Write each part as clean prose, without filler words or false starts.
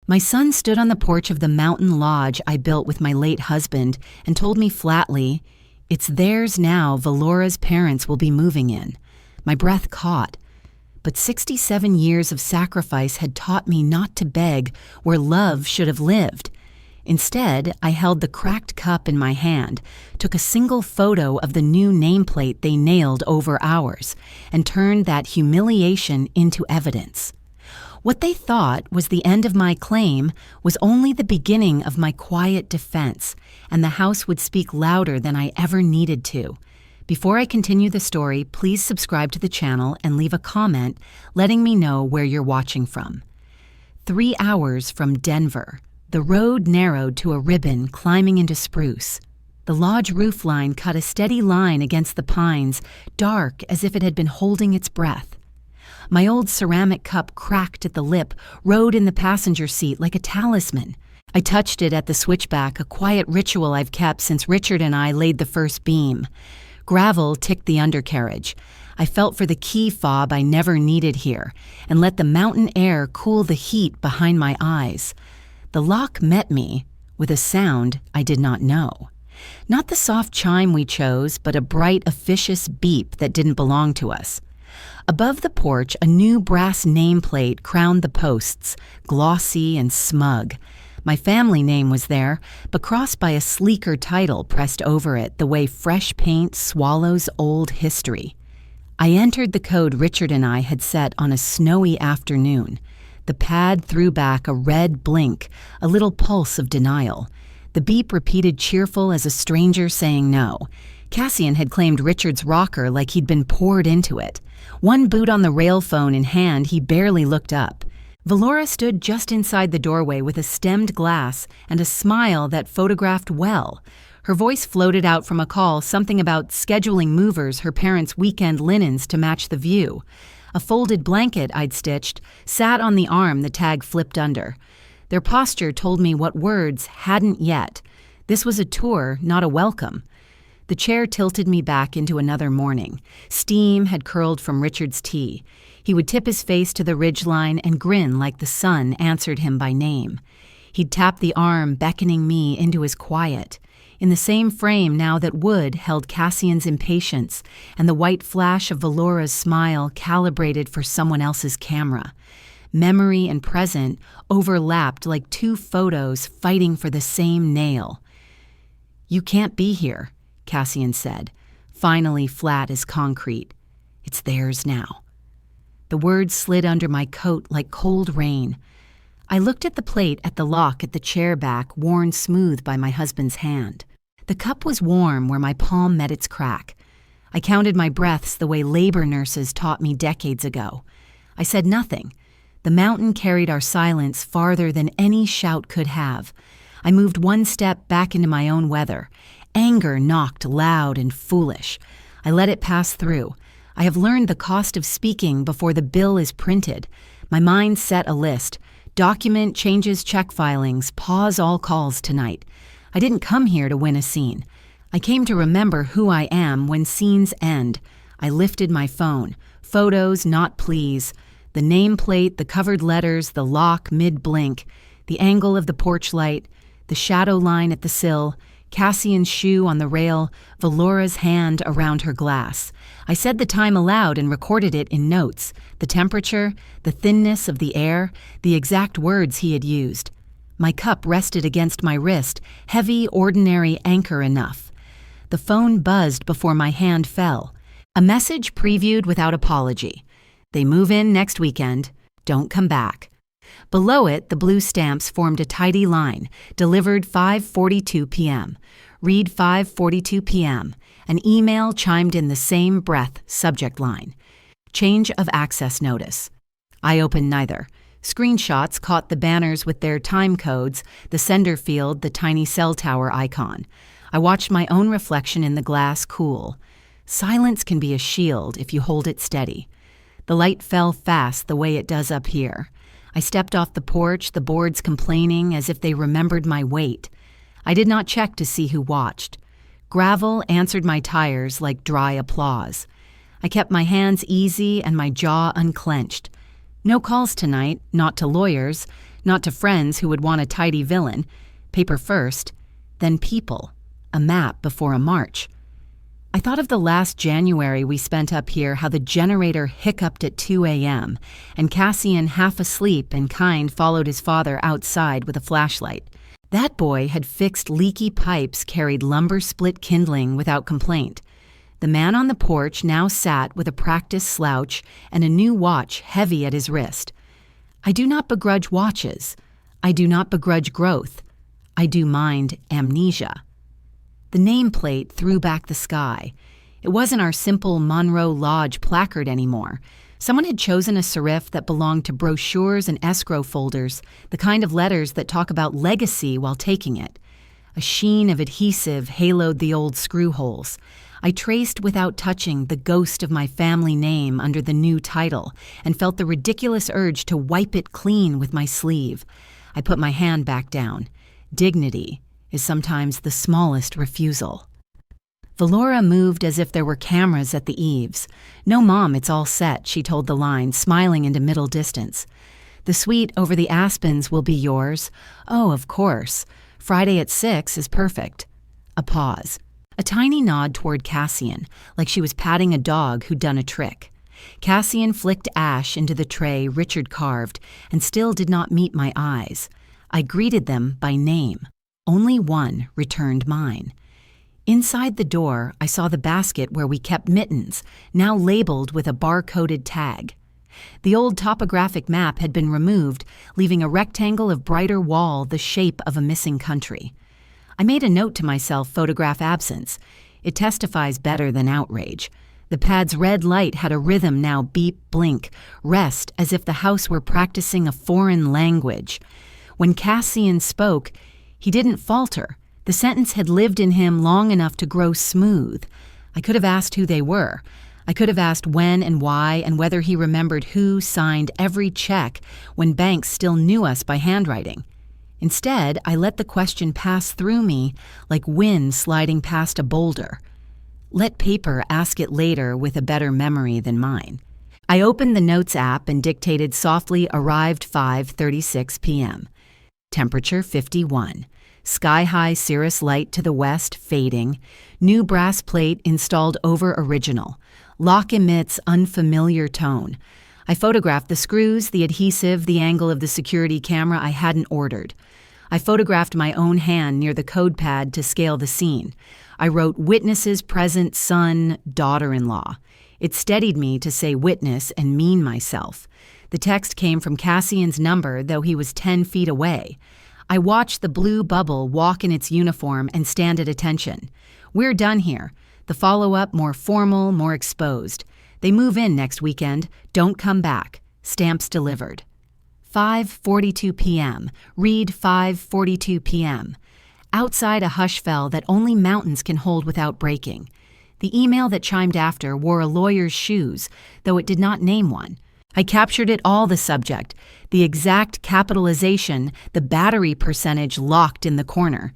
My son stood on the porch of the mountain lodge I built with my late husband and told me flatly, "It's theirs now Valora's parents will be moving in." My breath caught. But 67 years of sacrifice had taught me not to beg where love should have lived. Instead, I held the cracked cup in my hand, took a single photo of the new nameplate they nailed over ours, and turned that humiliation into evidence. What they thought was the end of my claim was only the beginning of my quiet defense, and the house would speak louder than I ever needed to. Before I continue the story, please subscribe to the channel and leave a comment letting me know where you're watching from. 3 hours from Denver. The road narrowed to a ribbon climbing into spruce. The lodge roofline cut a steady line against the pines, dark as if it had been holding its breath. My old ceramic cup cracked at the lip, rode in the passenger seat like a talisman. I touched it at the switchback, a quiet ritual I've kept since Richard and I laid the first beam. Gravel ticked the undercarriage. I felt for the key fob I never needed here, and let the mountain air cool the heat behind my eyes. The lock met me with a sound I did not know. Not the soft chime we chose, but a bright, officious beep that didn't belong to us. Above the porch, a new brass nameplate crowned the posts, glossy and smug. My family name was there, but crossed by a sleeker title pressed over it the way fresh paint swallows old history. I entered the code Richard and I had set on a snowy afternoon. The pad threw back a red blink, a little pulse of denial. The beep repeated, cheerful as a stranger saying no. Cassian had claimed Richard's rocker like he'd been poured into it. One boot on the rail phone in hand, he barely looked up. Valora stood just inside the doorway with a stemmed glass and a smile that photographed well. Her voice floated out from a call, something about scheduling movers her parents' weekend linens to match the view. A folded blanket I'd stitched sat on the arm the tag flipped under. Their posture told me what words hadn't yet. This was a tour, not a welcome. The chair tilted me back into another morning. Steam had curled from Richard's tea. He would tip his face to the ridgeline and grin like the sun answered him by name. He'd tap the arm, beckoning me into his quiet. In the same frame now that wood held Cassian's impatience and the white flash of Valora's smile calibrated for someone else's camera. Memory and present overlapped like two photos fighting for the same nail. "You can't be here," Cassian said, finally flat as concrete. "It's theirs now." The words slid under my coat like cold rain. I looked at the plate at the lock at the chair back, worn smooth by my husband's hand. The cup was warm where my palm met its crack. I counted my breaths the way labor nurses taught me decades ago. I said nothing. The mountain carried our silence farther than any shout could have. I moved one step back into my own weather. Anger knocked loud and foolish. I let it pass through. I have learned the cost of speaking before the bill is printed. My mind set a list. Document changes, check filings, pause all calls tonight. I didn't come here to win a scene. I came to remember who I am when scenes end. I lifted my phone. Photos, not please. The nameplate, the covered letters, the lock mid-blink, the angle of the porch light, the shadow line at the sill, Cassian's shoe on the rail, Valora's hand around her glass. I said the time aloud and recorded it in notes, the temperature, the thinness of the air, the exact words he had used. My cup rested against my wrist, heavy, ordinary anchor enough. The phone buzzed before my hand fell. A message previewed without apology. "They move in next weekend. Don't come back." Below it, the blue stamps formed a tidy line, delivered 5:42 p.m. Read 5:42 p.m. An email chimed in the same breath subject line. Change of access notice. I opened neither. Screenshots caught the banners with their time codes, the sender field, the tiny cell tower icon. I watched my own reflection in the glass cool. Silence can be a shield if you hold it steady. The light fell fast the way it does up here. I stepped off the porch, the boards complaining as if they remembered my weight. I did not check to see who watched. Gravel answered my tires like dry applause. I kept my hands easy and my jaw unclenched. No calls tonight, not to lawyers, not to friends who would want a tidy villain. Paper first, then people, a map before a march. I thought of the last January we spent up here, how the generator hiccuped at 2 a.m., and Cassian, half asleep and kind, followed his father outside with a flashlight. That boy had fixed leaky pipes, carried lumber split kindling without complaint. The man on the porch now sat with a practiced slouch and a new watch heavy at his wrist. I do not begrudge watches. I do not begrudge growth. I do mind amnesia. The nameplate threw back the sky. It wasn't our simple Monroe Lodge placard anymore. Someone had chosen a serif that belonged to brochures and escrow folders, the kind of letters that talk about legacy while taking it. A sheen of adhesive haloed the old screw holes. I traced without touching the ghost of my family name under the new title and felt the ridiculous urge to wipe it clean with my sleeve. I put my hand back down. Dignity is sometimes the smallest refusal. Valora moved as if there were cameras at the eaves. "No, Mom, it's all set," she told the line, smiling into middle distance. "The suite over the aspens will be yours." "Oh, of course. Friday at 6 is perfect." A pause. A tiny nod toward Cassian, like she was patting a dog who'd done a trick. Cassian flicked ash into the tray Richard carved and still did not meet my eyes. I greeted them by name. Only one returned mine. Inside the door, I saw the basket where we kept mittens, now labeled with a bar-coded tag. The old topographic map had been removed, leaving a rectangle of brighter wall the shape of a missing country. I made a note to myself, photograph absence. It testifies better than outrage. The pad's red light had a rhythm now, beep, blink, rest, as if the house were practicing a foreign language. When Cassian spoke, he didn't falter. The sentence had lived in him long enough to grow smooth. I could have asked who they were. I could have asked when and why and whether he remembered who signed every check when banks still knew us by handwriting. Instead, I let the question pass through me like wind sliding past a boulder. Let paper ask it later with a better memory than mine. I opened the Notes app and dictated softly, "Arrived 5:36 p.m. Temperature 51. Sky-high cirrus light to the west fading. New brass plate installed over original. Lock emits unfamiliar tone." I photographed the screws, the adhesive, the angle of the security camera I hadn't ordered. I photographed my own hand near the code pad to scale the scene. I wrote "Witnesses present, son, daughter-in-law." It steadied me to say witness and mean myself. The text came from Cassian's number, though he was 10 feet away. I watched the blue bubble walk in its uniform and stand at attention. "We're done here." The follow-up more formal, more exposed. "They move in next weekend. Don't come back." Stamps delivered. 5:42 p.m. Read 5:42 p.m. Outside, a hush fell that only mountains can hold without breaking. The email that chimed after wore a lawyer's shoes, though it did not name one. I captured it all, the subject, the exact capitalization, the battery percentage locked in the corner.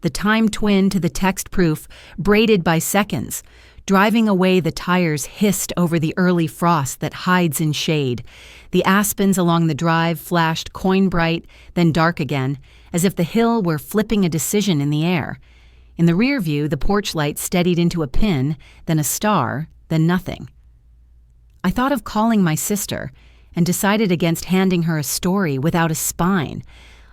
The time twin to the text proof, braided by seconds. Driving away, the tires hissed over the early frost that hides in shade. The aspens along the drive flashed coin bright, then dark again, as if the hill were flipping a decision in the air. In the rear view, the porch light steadied into a pin, then a star, then nothing. I thought of calling my sister and decided against handing her a story without a spine.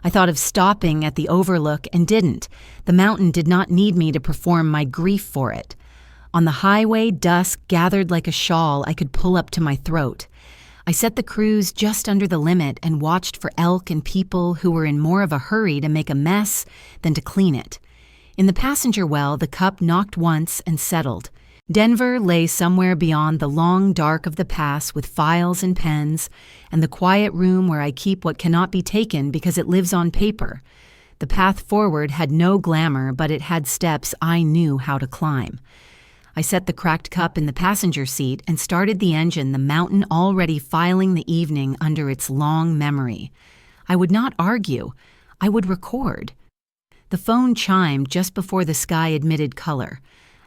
I thought of stopping at the overlook and didn't. The mountain did not need me to perform my grief for it. On the highway, dusk gathered like a shawl I could pull up to my throat. I set the cruise just under the limit and watched for elk and people who were in more of a hurry to make a mess than to clean it. In the passenger well, the cup knocked once and settled. Denver lay somewhere beyond the long dark of the pass with files and pens, and the quiet room where I keep what cannot be taken because it lives on paper. The path forward had no glamour, but it had steps I knew how to climb. I set the cracked cup in the passenger seat and started the engine, the mountain already filing the evening under its long memory. I would not argue. I would record. The phone chimed just before the sky admitted color.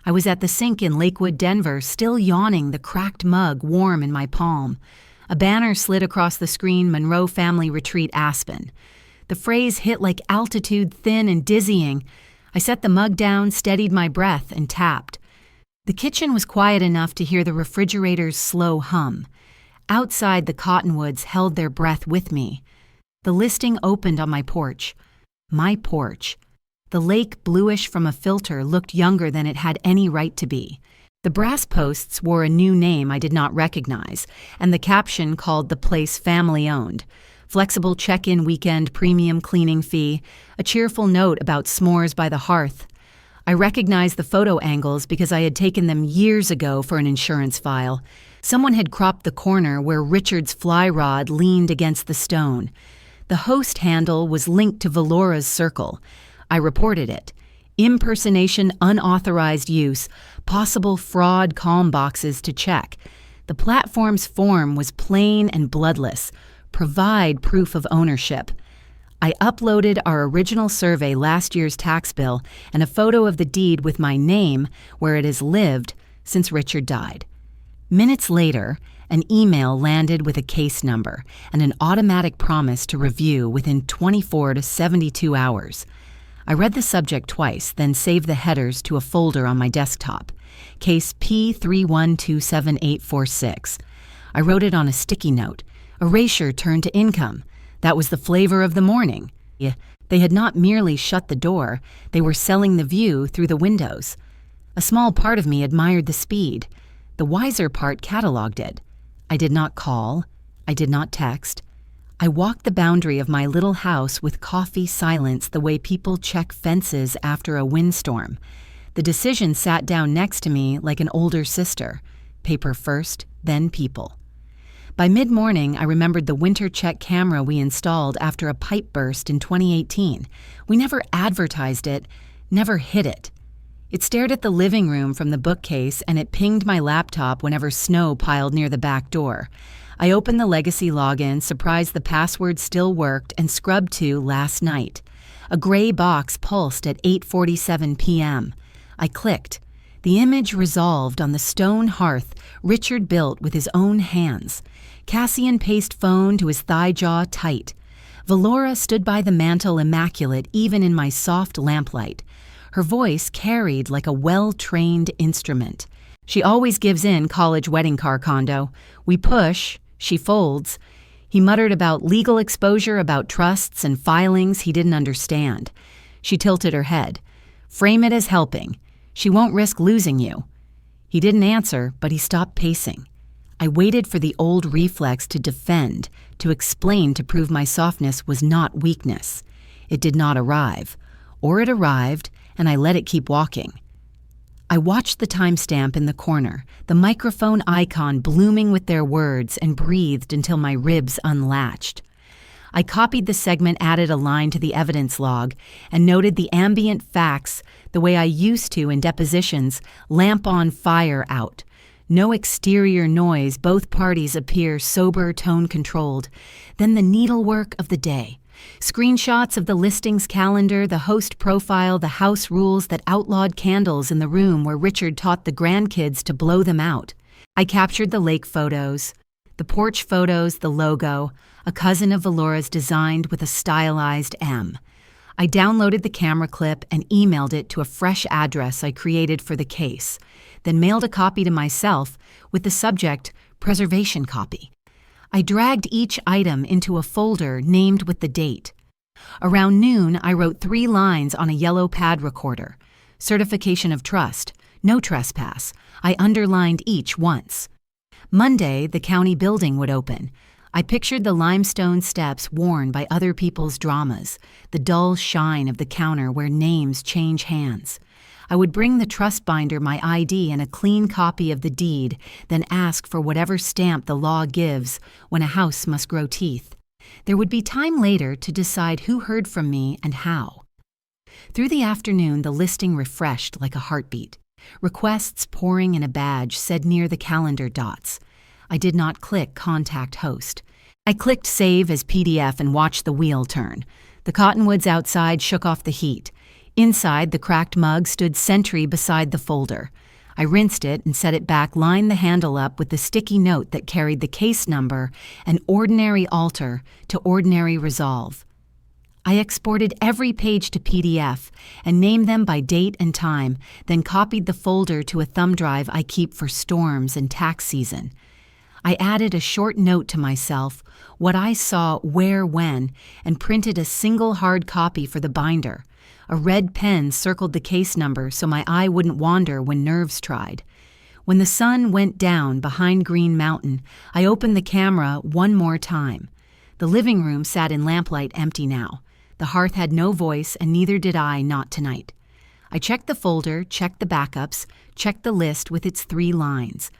I was at the sink in Lakewood, Denver, still yawning, the cracked mug warm in my palm. A banner slid across the screen, Monroe Family Retreat, Aspen. The phrase hit like altitude, thin and dizzying. I set the mug down, steadied my breath, and tapped. The kitchen was quiet enough to hear the refrigerator's slow hum. Outside, the cottonwoods held their breath with me. The listing opened on my porch. My porch. The lake, bluish from a filter, looked younger than it had any right to be. The brass posts wore a new name I did not recognize, and the caption called the place family-owned. Flexible check-in weekend premium cleaning fee, a cheerful note about s'mores by the hearth. I recognized the photo angles because I had taken them years ago for an insurance file. Someone had cropped the corner where Richard's fly rod leaned against the stone. The host handle was linked to Valora's circle. I reported it. Impersonation, unauthorized use, possible fraud calm boxes to check. The platform's form was plain and bloodless. Provide proof of ownership. I uploaded our original survey, last year's tax bill, and a photo of the deed with my name where it has lived since Richard died. Minutes later, an email landed with a case number and an automatic promise to review within 24 to 72 hours. I read the subject twice, then saved the headers to a folder on my desktop. Case P3127846. I wrote it on a sticky note. Erasure turned to income. That was the flavor of the morning. They had not merely shut the door, they were selling the view through the windows. A small part of me admired the speed. The wiser part cataloged it. I did not call. I did not text. I walked the boundary of my little house with coffee silence the way people check fences after a windstorm. The decision sat down next to me like an older sister. Paper first, then people. By mid-morning, I remembered the winter check camera we installed after a pipe burst in 2018. We never advertised it, never hid it. It stared at the living room from the bookcase, and it pinged my laptop whenever snow piled near the back door. I opened the legacy login, surprised the password still worked, and scrubbed to last night. A gray box pulsed at 8:47 p.m. I clicked. The image resolved on the stone hearth Richard built with his own hands. Cassian paced phone to his thigh jaw tight. Valora stood by the mantel immaculate even in my soft lamplight. Her voice carried like a well-trained instrument. She always gives in college wedding car condo. We push, she folds. He muttered about legal exposure, about trusts and filings he didn't understand. She tilted her head. Frame it as helping. She won't risk losing you. He didn't answer, but he stopped pacing. I waited for the old reflex to defend, to explain, to prove my softness was not weakness. It did not arrive. Or it arrived, and I let it keep walking. I watched the timestamp in the corner, the microphone icon blooming with their words, and breathed until my ribs unlatched. I copied the segment, added a line to the evidence log, and noted the ambient facts the way I used to in depositions, lamp on, fire out. No exterior noise, both parties appear sober, tone-controlled. Then the needlework of the day. Screenshots of the listings calendar, the host profile, the house rules that outlawed candles in the room where Richard taught the grandkids to blow them out. I captured the lake photos, the porch photos, the logo, a cousin of Valora's designed with a stylized M. I downloaded the camera clip and emailed it to a fresh address I created for the case, then mailed a copy to myself with the subject, preservation copy. I dragged each item into a folder named with the date. Around noon, I wrote 3 lines on a yellow pad recorder. Certification of trust, no trespass. I underlined each once. Monday, the county building would open. I pictured the limestone steps worn by other people's dramas, the dull shine of the counter where names change hands. I would bring the trust binder, my ID, and a clean copy of the deed, then ask for whatever stamp the law gives when a house must grow teeth. There would be time later to decide who heard from me and how. Through the afternoon, the listing refreshed like a heartbeat. Requests pouring in a badge said near the calendar dots. I did not click Contact Host. I clicked Save as PDF and watched the wheel turn. The cottonwoods outside shook off the heat. Inside, the cracked mug stood sentry beside the folder. I rinsed it and set it back, lined the handle up with the sticky note that carried the case number and ordinary alter to ordinary resolve. I exported every page to PDF and named them by date and time, then copied the folder to a thumb drive I keep for storms and tax season. I added a short note to myself, what I saw where when, and printed a single hard copy for the binder. A red pen circled the case number so my eye wouldn't wander when nerves tried. When the sun went down behind Green Mountain, I opened the camera one more time. The living room sat in lamplight empty now. The hearth had no voice, and neither did I, not tonight. I checked the folder, checked the backups, checked the list with its 3 lines.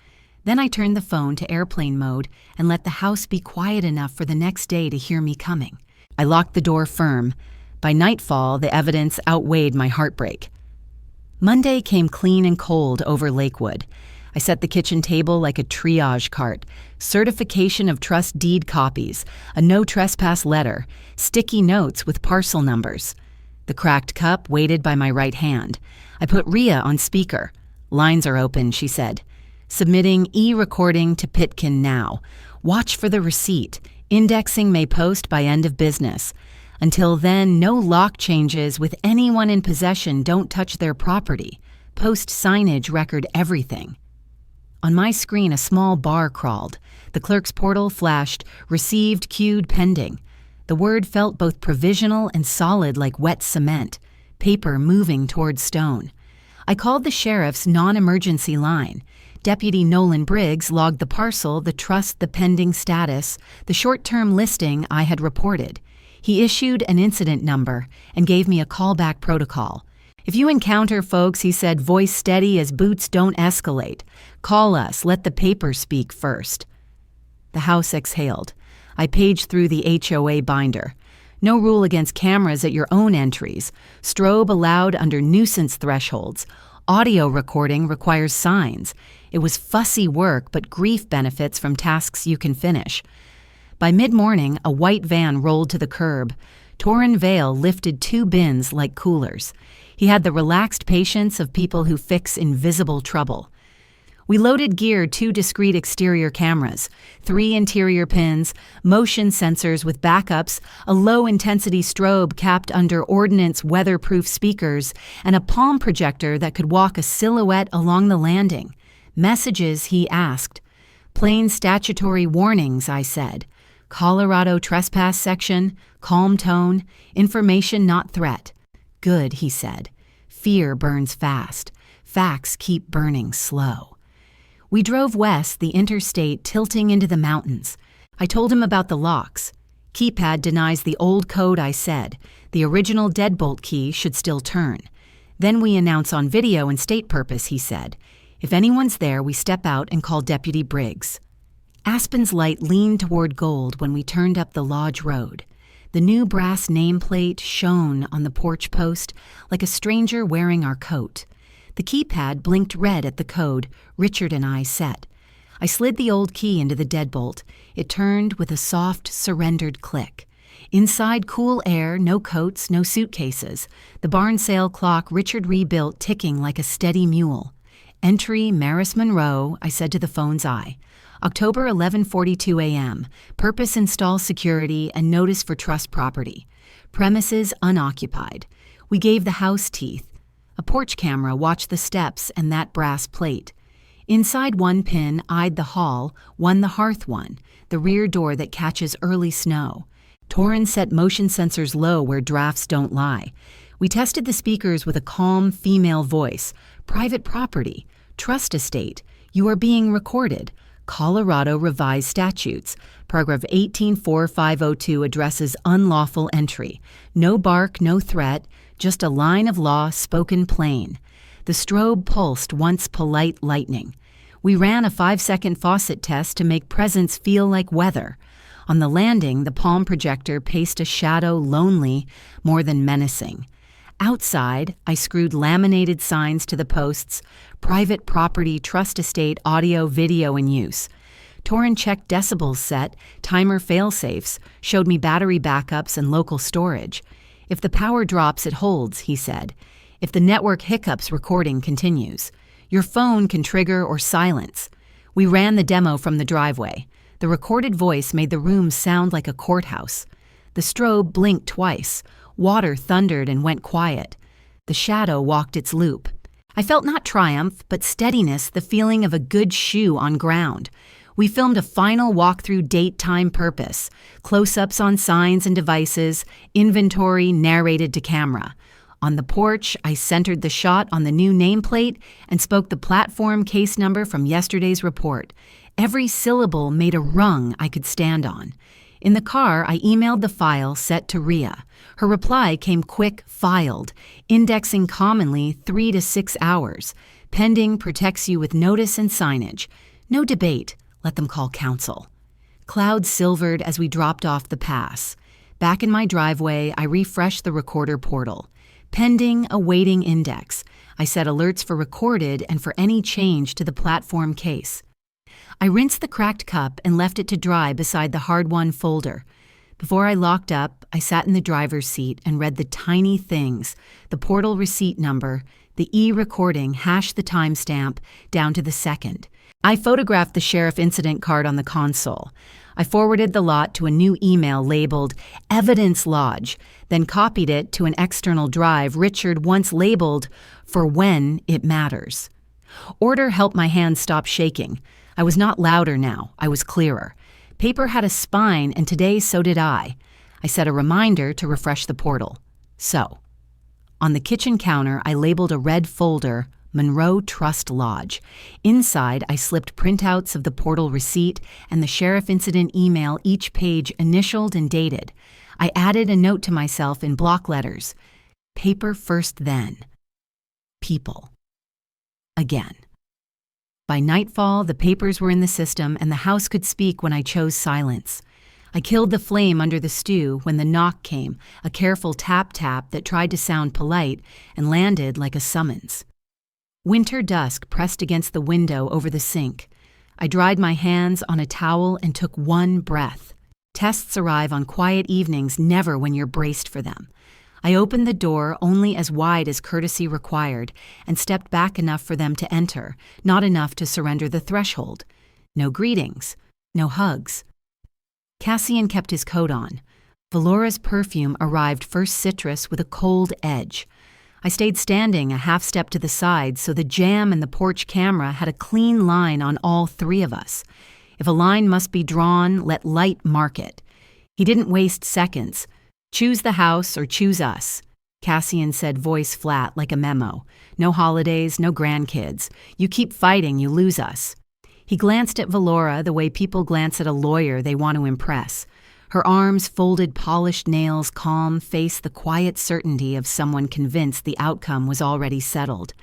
Then I turned the phone to airplane mode and let the house be quiet enough for the next day to hear me coming. I locked the door firm. By nightfall, the evidence outweighed my heartbreak. Monday came clean and cold over Lakewood. I set the kitchen table like a triage cart, certification of trust deed copies, a no trespass letter, sticky notes with parcel numbers. The cracked cup waited by my right hand. I put Rhea on speaker. "Lines are open," she said. "Submitting e-recording to Pitkin now. Watch for the receipt. Indexing may post by end of business. Until then, no lock changes with anyone in possession. Don't touch their property. Post signage record everything." On my screen, a small bar crawled. The clerk's portal flashed, received, queued, pending. The word felt both provisional and solid like wet cement, paper moving toward stone. I called the sheriff's non-emergency line. Deputy Nolan Briggs logged the parcel, the trust, the pending status, the short-term listing I had reported. He issued an incident number and gave me a callback protocol. "If you encounter folks," he said, "voice steady as boots don't escalate. Call us, let the paper speak first." The house exhaled. I paged through the HOA binder. No rule against cameras at your own entries. Strobe allowed under nuisance thresholds. Audio recording requires signs. It was fussy work, but grief benefits from tasks you can finish. By mid-morning, a white van rolled to the curb. Torrin Vale lifted 2 bins like coolers. He had the relaxed patience of people who fix invisible trouble. We loaded gear 2 discrete exterior cameras, 3 interior pins, motion sensors with backups, a low-intensity strobe capped under ordnance weatherproof speakers, and a palm projector that could walk a silhouette along the landing. Messages, he asked. "Plain statutory warnings," I said. "Colorado trespass section, calm tone, information not threat." "Good," he said. "Fear burns fast. Facts keep burning slow." We drove west, the interstate tilting into the mountains. I told him about the locks. "Keypad denies the old code," I said. "The original deadbolt key should still turn." "Then we announce on video and state purpose," he said. "If anyone's there, we step out and call Deputy Briggs." Aspen's light leaned toward gold when we turned up the lodge road. The new brass nameplate shone on the porch post like a stranger wearing our coat. The keypad blinked red at the code Richard and I set. I slid the old key into the deadbolt. It turned with a soft, surrendered click. Inside, cool air, no coats, no suitcases. The barn sale clock Richard rebuilt ticking like a steady mule. "Entry Maris Monroe," I said to the phone's eye. "October 11:42 a.m. Purpose install security and notice for trust property. Premises unoccupied." We gave the house teeth. A porch camera watched the steps and that brass plate. Inside, one pin eyed the hall, one the hearth one, the rear door that catches early snow. Torrin set motion sensors low where drafts don't lie. We tested the speakers with a calm female voice. "Private property. Trust estate. You are being recorded. Colorado Revised Statutes. Paragraph 184502 addresses unlawful entry. No bark, no threat, just a line of law spoken plain." The strobe pulsed once polite lightning. We ran a 5-second faucet test to make presence feel like weather. On the landing, the palm projector paced a shadow lonely, more than menacing. Outside, I screwed laminated signs to the posts, "Private property, trust estate, audio, video in use." Torrin checked decibels set, timer fail-safes, showed me battery backups and local storage. "If the power drops, it holds," he said. "If the network hiccups, recording continues. Your phone can trigger or silence." We ran the demo from the driveway. The recorded voice made the room sound like a courthouse. The strobe blinked twice. Water thundered and went quiet. The shadow walked its loop. I felt not triumph, but steadiness, the feeling of a good shoe on ground. We filmed a final walkthrough date, time, purpose, close-ups on signs and devices, inventory narrated to camera. On the porch, I centered the shot on the new nameplate and spoke the platform case number from yesterday's report. Every syllable made a rung I could stand on. In the car, I emailed the file set to Rhea. Her reply came quick, filed, indexing commonly 3 to 6 hours. Pending protects you with notice and signage. No debate. Let them call counsel. Clouds silvered as we dropped off the pass. Back in my driveway, I refreshed the recorder portal. Pending, awaiting index. I set alerts for recorded and for any change to the platform case. I rinsed the cracked cup and left it to dry beside the hard-won folder. Before I locked up, I sat in the driver's seat and read the tiny things, the portal receipt number, the e-recording, the timestamp, down to the second. I photographed the sheriff incident card on the console. I forwarded the lot to a new email labeled Evidence Lodge, then copied it to an external drive Richard once labeled for when it matters. Order helped my hands stop shaking. I was not louder now. I was clearer. Paper had a spine, and today so did I. I set a reminder to refresh the portal. So, on the kitchen counter, I labeled a red folder, Monroe Trust Lodge. Inside, I slipped printouts of the portal receipt and the sheriff incident email, each page initialed and dated. I added a note to myself in block letters. Paper first then. People. Again. By nightfall, the papers were in the system and the house could speak when I chose silence. I killed the flame under the stew when the knock came, a careful tap-tap that tried to sound polite and landed like a summons. Winter dusk pressed against the window over the sink. I dried my hands on a towel and took one breath. Tests arrive on quiet evenings, never when you're braced for them. I opened the door only as wide as courtesy required and stepped back enough for them to enter, not enough to surrender the threshold. No greetings, no hugs. Cassian kept his coat on. Valora's perfume arrived first citrus with a cold edge. I stayed standing a half step to the side so the jam and the porch camera had a clean line on all three of us. If a line must be drawn, let light mark it. He didn't waste seconds. Choose the house or choose us. Cassian said, voice flat like a memo. No holidays, no grandkids. You keep fighting, you lose us. He glanced at Valora the way people glance at a lawyer they want to impress. Her arms folded, polished nails, calm face, the quiet certainty of someone convinced the outcome was already settled.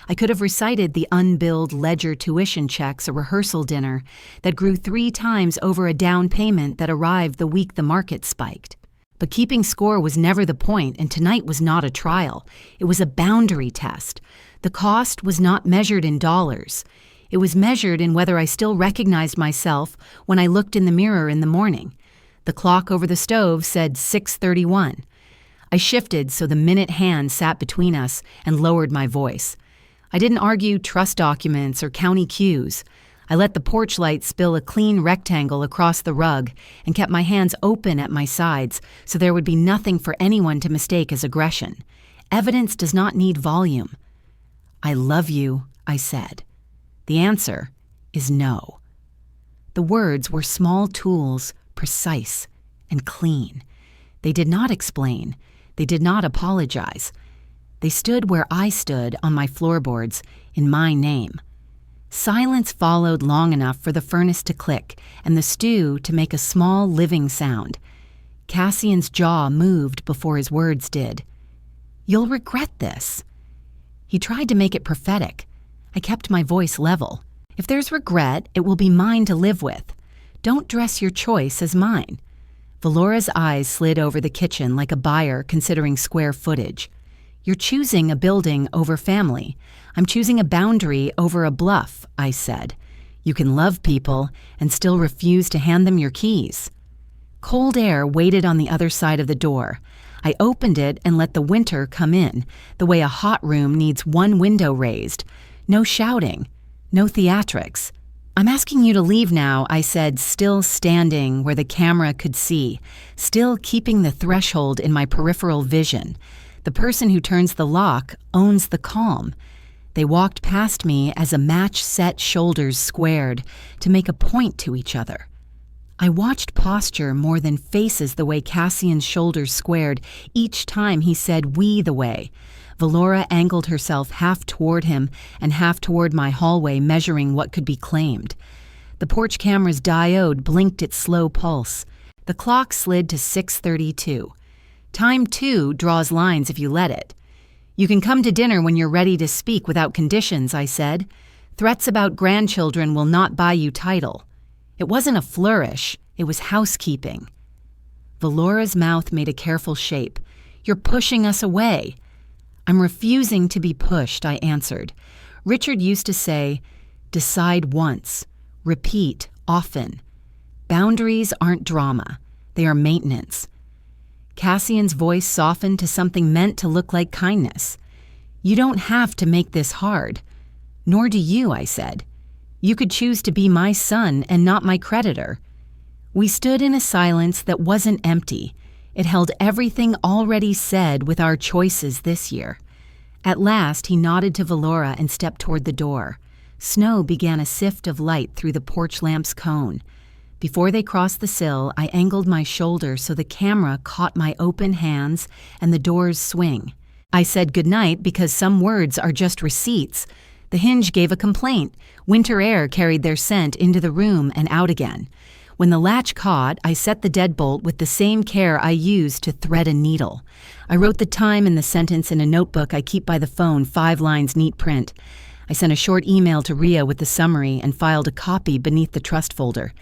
I could have recited the unbilled ledger tuition checks, a rehearsal dinner that grew 3 times over a down payment that arrived the week the market spiked. But keeping score was never the point, and tonight was not a trial. It was a boundary test. The cost was not measured in dollars. It was measured in whether I still recognized myself when I looked in the mirror in the morning. The clock over the stove said 6:31. I shifted so the minute hand sat between us and lowered my voice. I didn't argue trust documents or county cues. I let the porch light spill a clean rectangle across the rug and kept my hands open at my sides so there would be nothing for anyone to mistake as aggression. Evidence does not need volume. I love you, I said. The answer is no. The words were small tools, precise and clean. They did not explain. They did not apologize. They stood where I stood on my floorboards in my name. Silence followed long enough for the furnace to click and the stew to make a small living sound. Cassian's jaw moved before his words did. You'll regret this. He tried to make it prophetic. I kept my voice level. If there's regret, it will be mine to live with. Don't dress your choice as mine. Valora's eyes slid over the kitchen like a buyer considering square footage. You're choosing a building over family. I'm choosing a boundary over a bluff, I said. You can love people and still refuse to hand them your keys. Cold air waited on the other side of the door. I opened it and let the winter come in, the way a hot room needs one window raised. No shouting, no theatrics, "I'm asking you to leave now," I said, still standing where the camera could see, still keeping the threshold in my peripheral vision. The person who turns the lock owns the calm. They walked past me as a match-set shoulders squared to make a point to each other. I watched posture more than faces the way Cassian's shoulders squared each time he said "we" the way. Valora angled herself half toward him and half toward my hallway, measuring what could be claimed. The porch camera's diode blinked its slow pulse. The clock slid to 6:32. Time 2 draws lines if you let it. "You can come to dinner when you're ready to speak without conditions," I said. "Threats about grandchildren will not buy you title." It wasn't a flourish, it was housekeeping. Valora's mouth made a careful shape. "You're pushing us away." "I'm refusing to be pushed," I answered. Richard used to say, "Decide once, repeat often." Boundaries aren't drama, they are maintenance. Cassian's voice softened to something meant to look like kindness. "You don't have to make this hard." "Nor do you," I said. "You could choose to be my son and not my creditor." We stood in a silence that wasn't empty. It held everything already said with our choices this year. At last, he nodded to Valora and stepped toward the door. Snow began a sift of light through the porch lamp's cone. Before they crossed the sill, I angled my shoulder so the camera caught my open hands and the door's swing. I said goodnight because some words are just receipts. The hinge gave a complaint. Winter air carried their scent into the room and out again. When the latch caught, I set the deadbolt with the same care I used to thread a needle. I wrote the time and the sentence in a notebook I keep by the phone, 5 lines neat print. I sent a short email to Ria with the summary and filed a copy beneath the trust folder.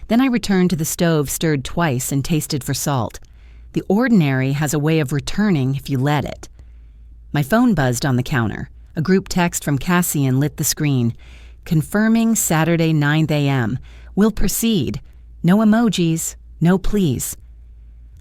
Then I returned to the stove, stirred twice, and tasted for salt. The ordinary has a way of returning if you let it. My phone buzzed on the counter. A group text from Cassian lit the screen. "Confirming Saturday 9 a.m. We'll proceed. No emojis. No please."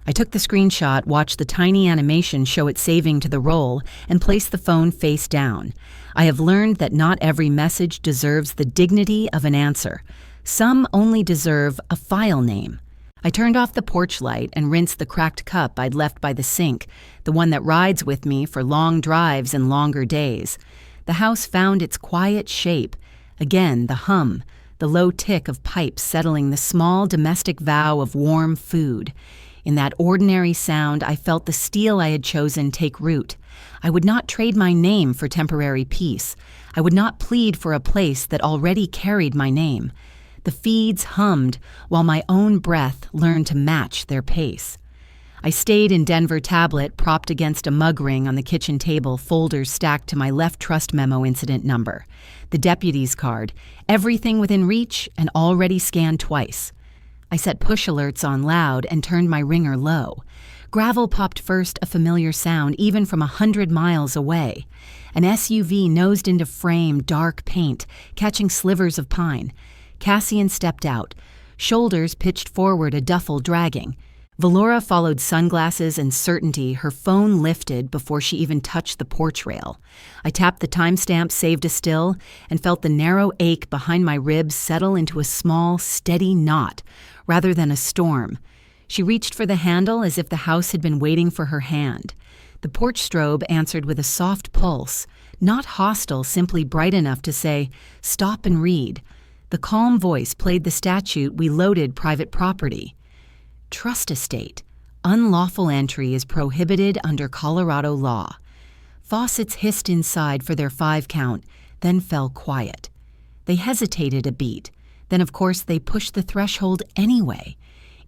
I took the screenshot, watched the tiny animation show it saving to the roll, and placed the phone face down. I have learned that not every message deserves the dignity of an answer. Some only deserve a file name. I turned off the porch light and rinsed the cracked cup I'd left by the sink, the one that rides with me for long drives and longer days. The house found its quiet shape. Again, the hum, the low tick of pipes settling the small domestic vow of warm food. In that ordinary sound, I felt the steel I had chosen take root. I would not trade my name for temporary peace. I would not plead for a place that already carried my name. The feeds hummed, while my own breath learned to match their pace. I stayed in Denver tablet, propped against a mug ring on the kitchen table, folders stacked to my left trust memo incident number. The deputy's card, everything within reach and already scanned twice. I set push alerts on loud and turned my ringer low. Gravel popped first, a familiar sound even from 100 miles away. An SUV nosed into frame, dark paint, catching slivers of pine. Cassian stepped out, shoulders pitched forward, a duffel dragging. Valora followed, sunglasses and certainty, her phone lifted before she even touched the porch rail. I tapped the timestamp saved a still and felt the narrow ache behind my ribs settle into a small, steady knot rather than a storm. She reached for the handle as if the house had been waiting for her hand. The porch strobe answered with a soft pulse, not hostile, simply bright enough to say, "Stop and read." The calm voice played the statute we loaded private property. Trust estate. Unlawful entry is prohibited under Colorado law. Faucets hissed inside for their 5 count, then fell quiet. They hesitated a beat. Then, of course, they pushed the threshold anyway.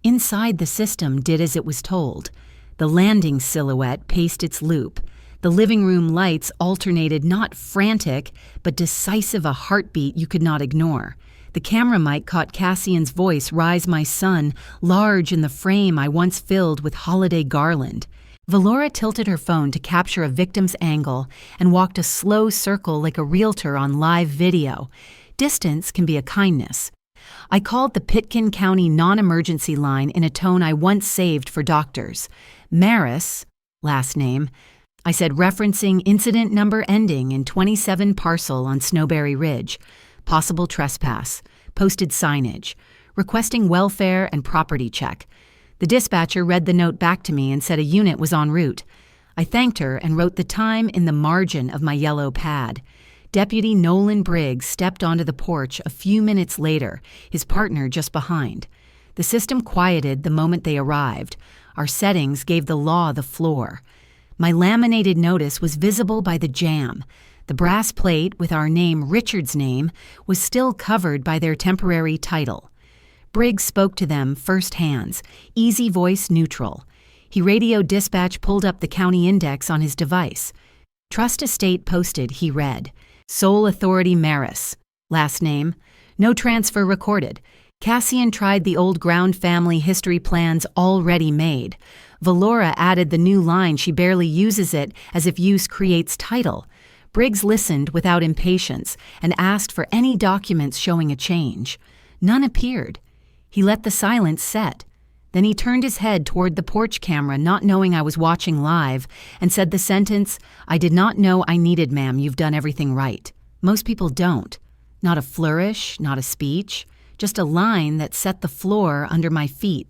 Inside, the system did as it was told. The landing silhouette paced its loop. The living room lights alternated, not frantic, but decisive, a heartbeat you could not ignore. The camera mic caught Cassian's voice rise, my son, large in the frame I once filled with holiday garland. Valora tilted her phone to capture a victim's angle and walked a slow circle like a realtor on live video. Distance can be a kindness. I called the Pitkin County non-emergency line in a tone I once saved for doctors. Maris, last name, I said, referencing incident number ending in 27 parcel on Snowberry Ridge. Possible trespass. posted signage, requesting welfare and property check. The dispatcher read the note back to me and said a unit was en route. I thanked her and wrote the time in the margin of my yellow pad. Deputy Nolan Briggs stepped onto the porch a few minutes later, his partner just behind. The system quieted the moment they arrived. Our settings gave the law the floor. My laminated notice was visible by the jam. The brass plate with our name, Richard's name, was still covered by their temporary title. Briggs spoke to them first hands, easy voice neutral. He radioed dispatch, pulled up the county index on his device. Trust estate posted, he read. Sole authority Maris. Last name. No transfer recorded. Cassian tried the old ground family history plans already made. Valora added the new line, she barely uses it, as if use creates title. Briggs listened without impatience and asked for any documents showing a change. None appeared. He let the silence set. Then he turned his head toward the porch camera, not knowing I was watching live, and said the sentence, "I did not know I needed, ma'am. You've done everything right." Most people don't. Not a flourish, not a speech, just a line that set the floor under my feet.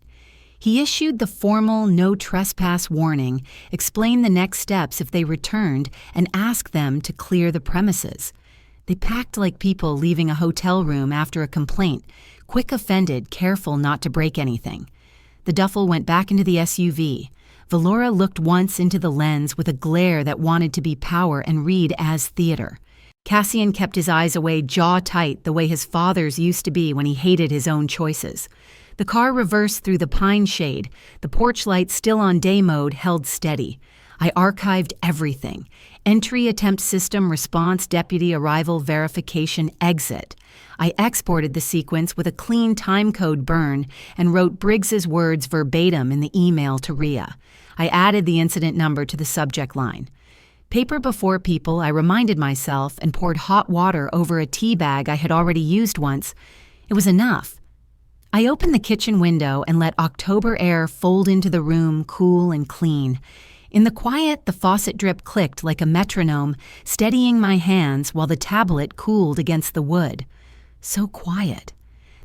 He issued the formal no trespass warning, explained the next steps if they returned, and asked them to clear the premises. They packed like people leaving a hotel room after a complaint, quick offended, careful not to break anything. The duffel went back into the SUV. Valora looked once into the lens with a glare that wanted to be power and read as theater. Cassian kept his eyes away, jaw tight, the way his father's used to be when he hated his own choices. The car reversed through the pine shade. The porch light, still on day mode, held steady. I archived everything. Entry attempt system, response, deputy arrival, verification, exit. I exported the sequence with a clean timecode burn and wrote Briggs's words verbatim in the email to Rhea. I added the incident number to the subject line. Paper before people, I reminded myself, and poured hot water over a tea bag I had already used once. It was enough. I opened the kitchen window and let October air fold into the room, cool and clean. In the quiet, the faucet drip clicked like a metronome, steadying my hands while the tablet cooled against the wood. So quiet.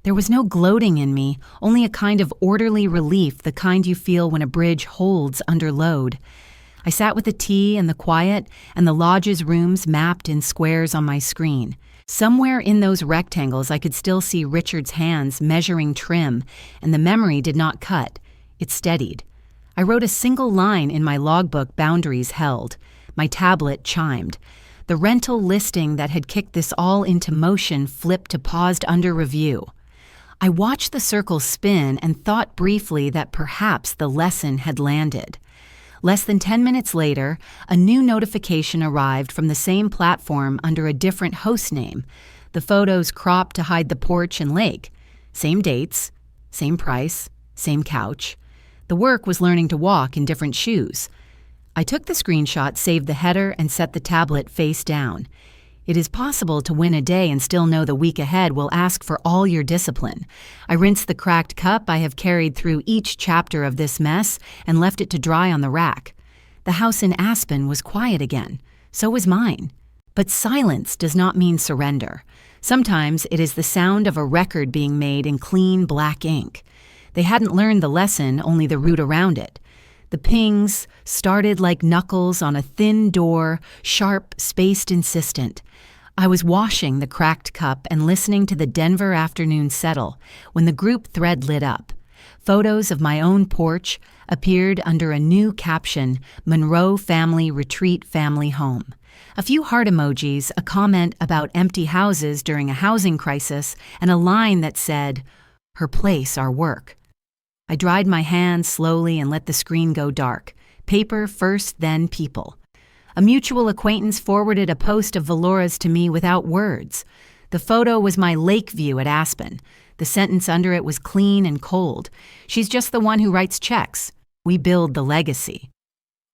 There was no gloating in me, only a kind of orderly relief, the kind you feel when a bridge holds under load. I sat with the tea and the quiet, and the lodge's rooms mapped in squares on my screen. Somewhere in those rectangles I could still see Richard's hands measuring trim, and the memory did not cut. It steadied. I wrote a single line in my logbook, boundaries held. My tablet chimed. The rental listing that had kicked this all into motion flipped to paused under review. I watched the circle spin and thought briefly that perhaps the lesson had landed. Less than 10 minutes later, a new notification arrived from the same platform under a different host name. The photos cropped to hide the porch and lake. Same dates, same price, same couch. The work was learning to walk in different shoes. I took the screenshot, saved the header, and set the tablet face down. It is possible to win a day and still know the week ahead will ask for all your discipline. I rinsed the cracked cup I have carried through each chapter of this mess and left it to dry on the rack. The house in Aspen was quiet again. So was mine. But silence does not mean surrender. Sometimes it is the sound of a record being made in clean black ink. They hadn't learned the lesson, only the route around it. The pings started like knuckles on a thin door, sharp, spaced, insistent. I was washing the cracked cup and listening to the Denver afternoon settle when the group thread lit up. Photos of my own porch appeared under a new caption, Monroe Family Retreat Family Home. A few heart emojis, a comment about empty houses during a housing crisis, and a line that said, "Her place, our work." I dried my hands slowly and let the screen go dark. Paper first, then people. A mutual acquaintance forwarded a post of Valora's to me without words. The photo was my lake view at Aspen. The sentence under it was clean and cold. "She's just the one who writes checks. We build the legacy."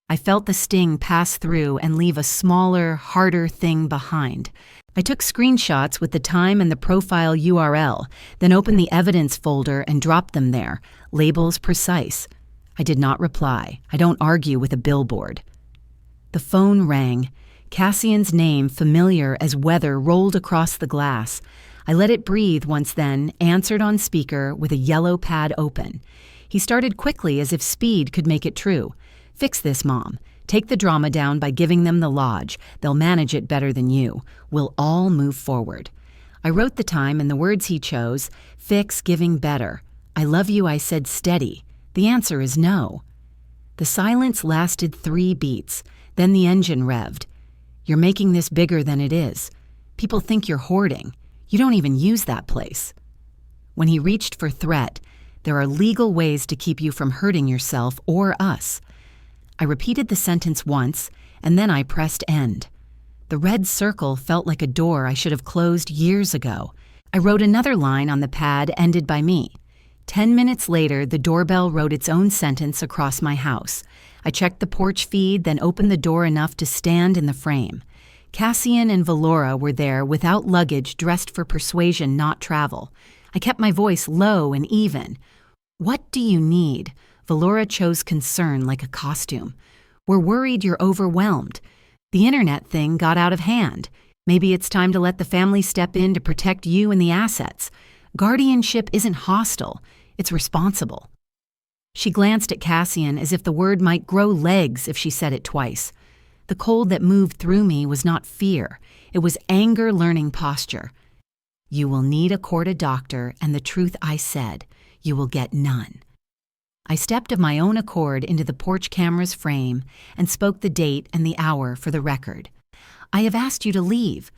I felt the sting pass through and leave a smaller, harder thing behind. I took screenshots with the time and the profile URL, then opened the evidence folder and dropped them there, labels precise. I did not reply. I don't argue with a billboard. The phone rang. Cassian's name, familiar as weather, rolled across the glass. I let it breathe once, then answered on speaker with a yellow pad open. He started quickly, as if speed could make it true. "Fix this, Mom. Take the drama down by giving them the lodge. They'll manage it better than you. We'll all move forward." I wrote the time and the words he chose. Fix, giving, better. "I love you," I said, steady. "The answer is no." The silence lasted 3 beats. Then the engine revved. "You're making this bigger than it is. People think you're hoarding. You don't even use that place." When he reached for threat, "There are legal ways to keep you from hurting yourself or us." I repeated the sentence once, and then I pressed end. The red circle felt like a door I should have closed years ago. I wrote another line on the pad ended by me. 10 minutes later, the doorbell wrote its own sentence across my house. I checked the porch feed, then opened the door enough to stand in the frame. Cassian and Valora were there without luggage, dressed for persuasion, not travel. I kept my voice low and even. "What do you need?" Valora chose concern like a costume. "We're worried you're overwhelmed. The internet thing got out of hand. Maybe it's time to let the family step in to protect you and the assets. Guardianship isn't hostile, it's responsible." She glanced at Cassian as if the word might grow legs if she said it twice. The cold that moved through me was not fear, it was anger learning posture. "You will need a court doctor, and the truth I said, you will get none." I stepped of my own accord into the porch camera's frame and spoke the date and the hour for the record. "I have asked you to leave.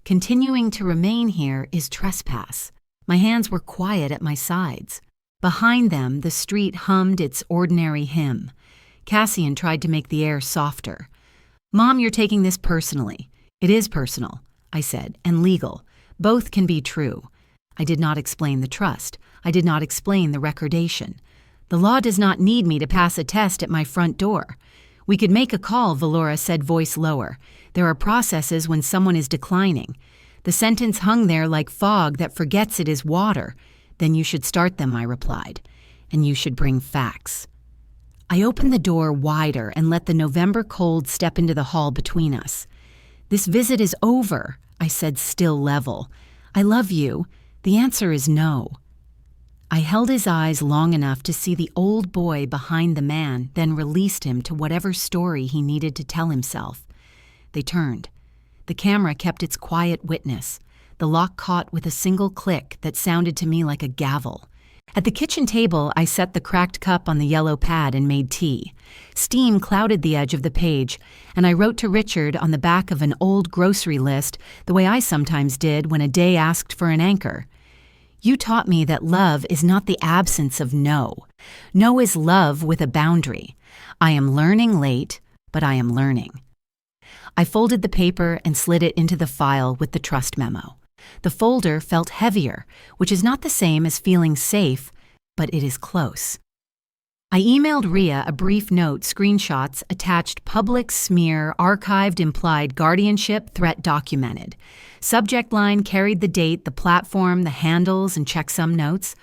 Continuing to remain here is trespass." My hands were quiet at my sides. Behind them, the street hummed its ordinary hymn. Cassian tried to make the air softer. "Mom, you're taking this personally." "It is personal," I said, "and legal. Both can be true." I did not explain the trust. I did not explain the recordation. "The law does not need me to pass a test at my front door." "We could make a call," Valora said, voice lower. "There are processes when someone is declining." The sentence hung there like fog that forgets it is water. "Then you should start them," I replied. "And you should bring facts." I opened the door wider and let the November cold step into the hall between us. "This visit is over," I said, still level. "I love you. The answer is no." I held his eyes long enough to see the old boy behind the man, then released him to whatever story he needed to tell himself. They turned. The camera kept its quiet witness. The lock caught with a single click that sounded to me like a gavel. At the kitchen table, I set the cracked cup on the yellow pad and made tea. Steam clouded the edge of the page, and I wrote to Richard on the back of an old grocery list the way I sometimes did when a day asked for an anchor. "You taught me that love is not the absence of no. No is love with a boundary. I am learning late, but I am learning." I folded the paper and slid it into the file with the trust memo. The folder felt heavier, which is not the same as feeling safe, but it is close. I emailed Rhea a brief note, screenshots attached, public smear, archived, implied guardianship, threat documented. Subject line carried the date, the platform, the handles, and checksum notes.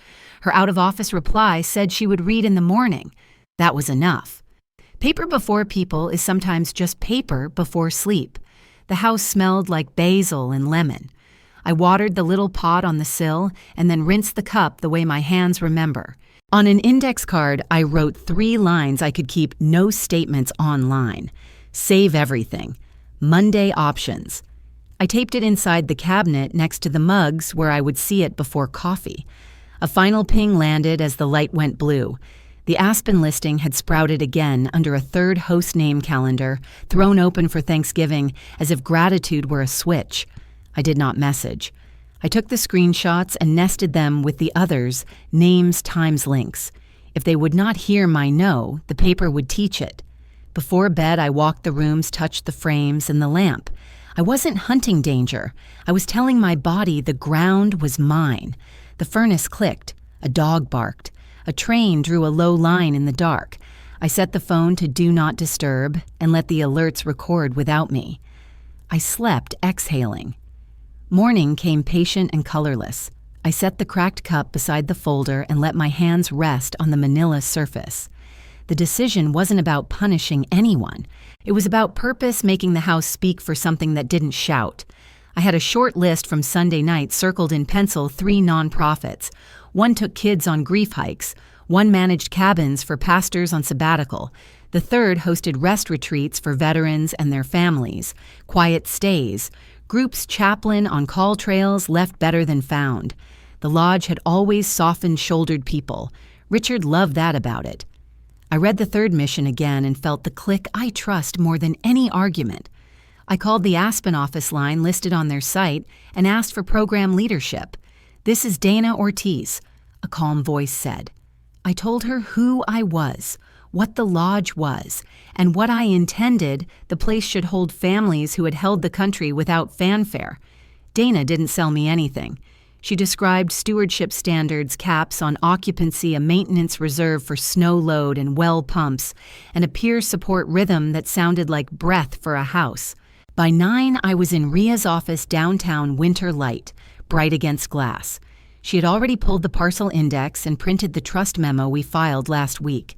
Her out-of-office reply said she would read in the morning. That was enough. Paper before people is sometimes just paper before sleep. The house smelled like basil and lemon. I watered the little pot on the sill and then rinsed the cup the way my hands remember. On an index card, I wrote 3 lines I could keep no statements online. Save everything. Monday options. I taped it inside the cabinet next to the mugs where I would see it before coffee. A final ping landed as the light went blue. The Aspen listing had sprouted again under a 3rd host name calendar, thrown open for Thanksgiving as if gratitude were a switch. I did not message. I took the screenshots and nested them with the others, names times links. If they would not hear my no, the paper would teach it. Before bed, I walked the rooms, touched the frames and the lamp. I wasn't hunting danger. I was telling my body the ground was mine. The furnace clicked. A dog barked. A train drew a low line in the dark. I set the phone to do not disturb and let the alerts record without me. I slept, exhaling. Morning came patient and colorless. I set the cracked cup beside the folder and let my hands rest on the manila surface. The decision wasn't about punishing anyone. It was about purpose, making the house speak for something that didn't shout. I had a short list from Sunday night circled in pencil: 3 nonprofits. One took kids on grief hikes. One managed cabins for pastors on sabbatical. The third hosted rest retreats for veterans and their families, quiet stays, groups chaplain on call trails left better than found. The lodge had always softened-shouldered people. Richard loved that about it. I read the third mission again and felt the click I trust more than any argument. I called the Aspen office line listed on their site and asked for program leadership. "This is Dana Ortiz," a calm voice said. I told her who I was, what the lodge was, and what I intended the place should hold: families who had held the country without fanfare. Dana didn't sell me anything. She described stewardship standards, caps on occupancy, a maintenance reserve for snow load and well pumps, and a peer support rhythm that sounded like breath for a house. By 9, I was in Ria's office downtown Winter Light, bright against glass. She had already pulled the parcel index and printed the trust memo we filed last week.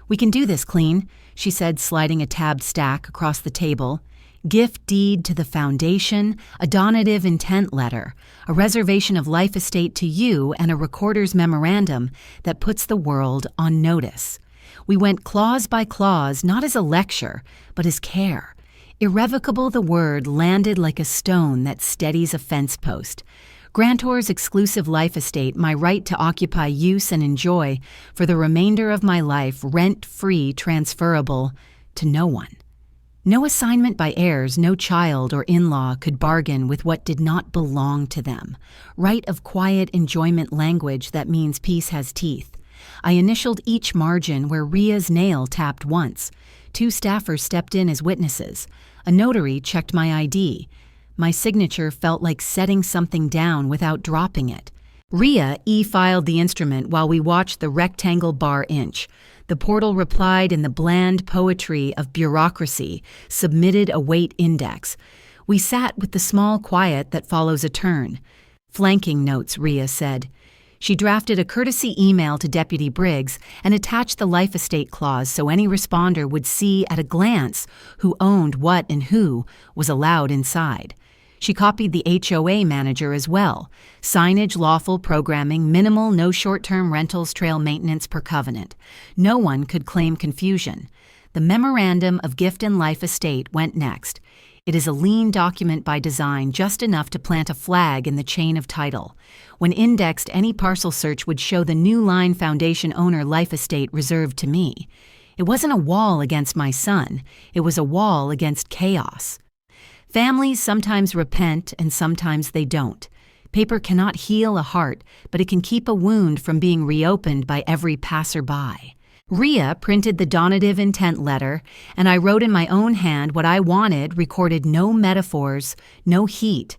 "We can do this clean," she said, sliding a tabbed stack across the table. "Gift deed to the foundation, a donative intent letter, a reservation of life estate to you, and a recorder's memorandum that puts the world on notice." We went clause by clause, not as a lecture, but as care. Irrevocable, the word landed like a stone that steadies a fence post. Grantor's exclusive life estate, my right to occupy, use, and enjoy for the remainder of my life, rent-free, transferable to no one. No assignment by heirs, no child or in-law could bargain with what did not belong to them. Right of quiet enjoyment language that means peace has teeth. I initialed each margin where Ria's nail tapped once. 2 staffers stepped in as witnesses. A notary checked my ID. My signature felt like setting something down without dropping it. Ria e-filed the instrument while we watched the rectangle bar inch. The portal replied in the bland poetry of bureaucracy, submitted a weight index. We sat with the small quiet that follows a turn. "Flanking notes," Ria said. She drafted a courtesy email to Deputy Briggs and attached the life estate clause so any responder would see at a glance who owned what and who was allowed inside. She copied the HOA manager as well. Signage, lawful programming, minimal, no short-term rentals, trail maintenance per covenant. No one could claim confusion. The memorandum of gift and life estate went next. It is a lean document by design, just enough to plant a flag in the chain of title. When indexed, any parcel search would show the New Line Foundation owner life estate reserved to me. It wasn't a wall against my son. It was a wall against chaos. Families sometimes repent and sometimes they don't. Paper cannot heal a heart, but it can keep a wound from being reopened by every passerby. Ria printed the donative intent letter, and I wrote in my own hand what I wanted, recorded: no metaphors, no heat.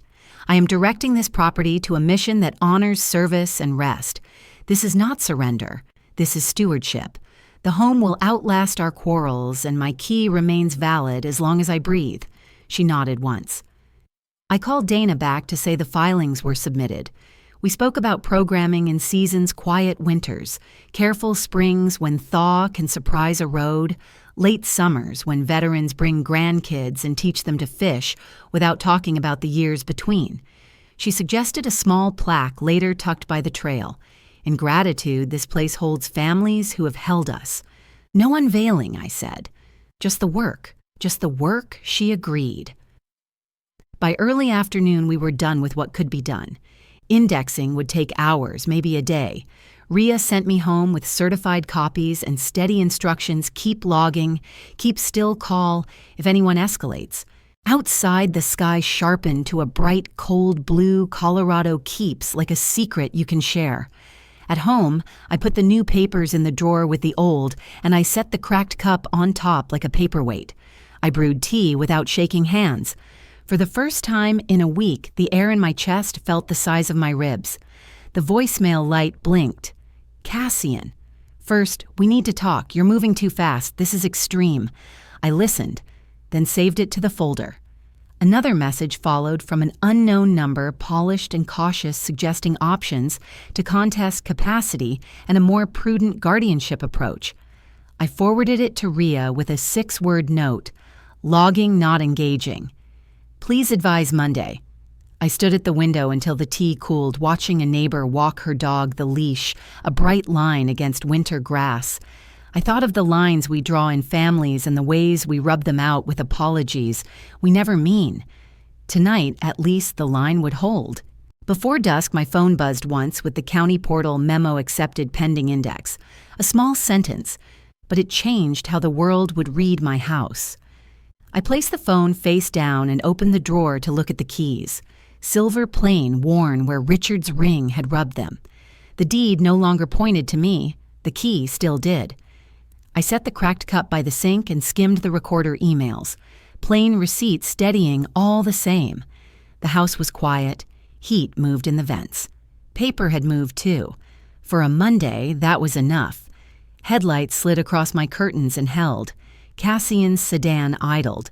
I am directing this property to a mission that honors service and rest. This is not surrender. This is stewardship. The home will outlast our quarrels, and my key remains valid as long as I breathe. She nodded once. I called Dana back to say the filings were submitted. We spoke about programming in seasons: quiet winters, careful springs when thaw can surprise a road, late summers when veterans bring grandkids and teach them to fish without talking about the years between. She suggested a small plaque later tucked by the trail. In gratitude, this place holds families who have held us. No unveiling, I said. Just the work. Just the work, she agreed. By early afternoon, we were done with what could be done. Indexing would take hours, maybe a day. Ria sent me home with certified copies and steady instructions: keep logging, keep still, call if anyone escalates. Outside, the sky sharpened to a bright, cold blue. Colorado keeps like a secret you can share. At home, I put the new papers in the drawer with the old, and I set the cracked cup on top like a paperweight. I brewed tea without shaking hands. For the first time in a week, the air in my chest felt the size of my ribs. The voicemail light blinked. "Cassian. First, we need to talk. You're moving too fast. This is extreme." I listened, then saved it to the folder. Another message followed from an unknown number, polished and cautious, suggesting options to contest capacity and a more prudent guardianship approach. I forwarded it to Ria with a 6-word note: logging, not engaging. Please advise Monday. I stood at the window until the tea cooled, watching a neighbor walk her dog the leash, a bright line against winter grass. I thought of the lines we draw in families and the ways we rub them out with apologies we never mean. Tonight, at least, the line would hold. Before dusk, my phone buzzed once with the county portal memo accepted pending index. A small sentence, but it changed how the world would read my house. I placed the phone face down and opened the drawer to look at the keys. Silver plain worn where Richard's ring had rubbed them. The deed no longer pointed to me. The key still did. I set the cracked cup by the sink and skimmed the recorder emails. Plain receipts steadying all the same. The house was quiet. Heat moved in the vents. Paper had moved too. For a Monday, that was enough. Headlights slid across my curtains and held. Cassian's sedan idled.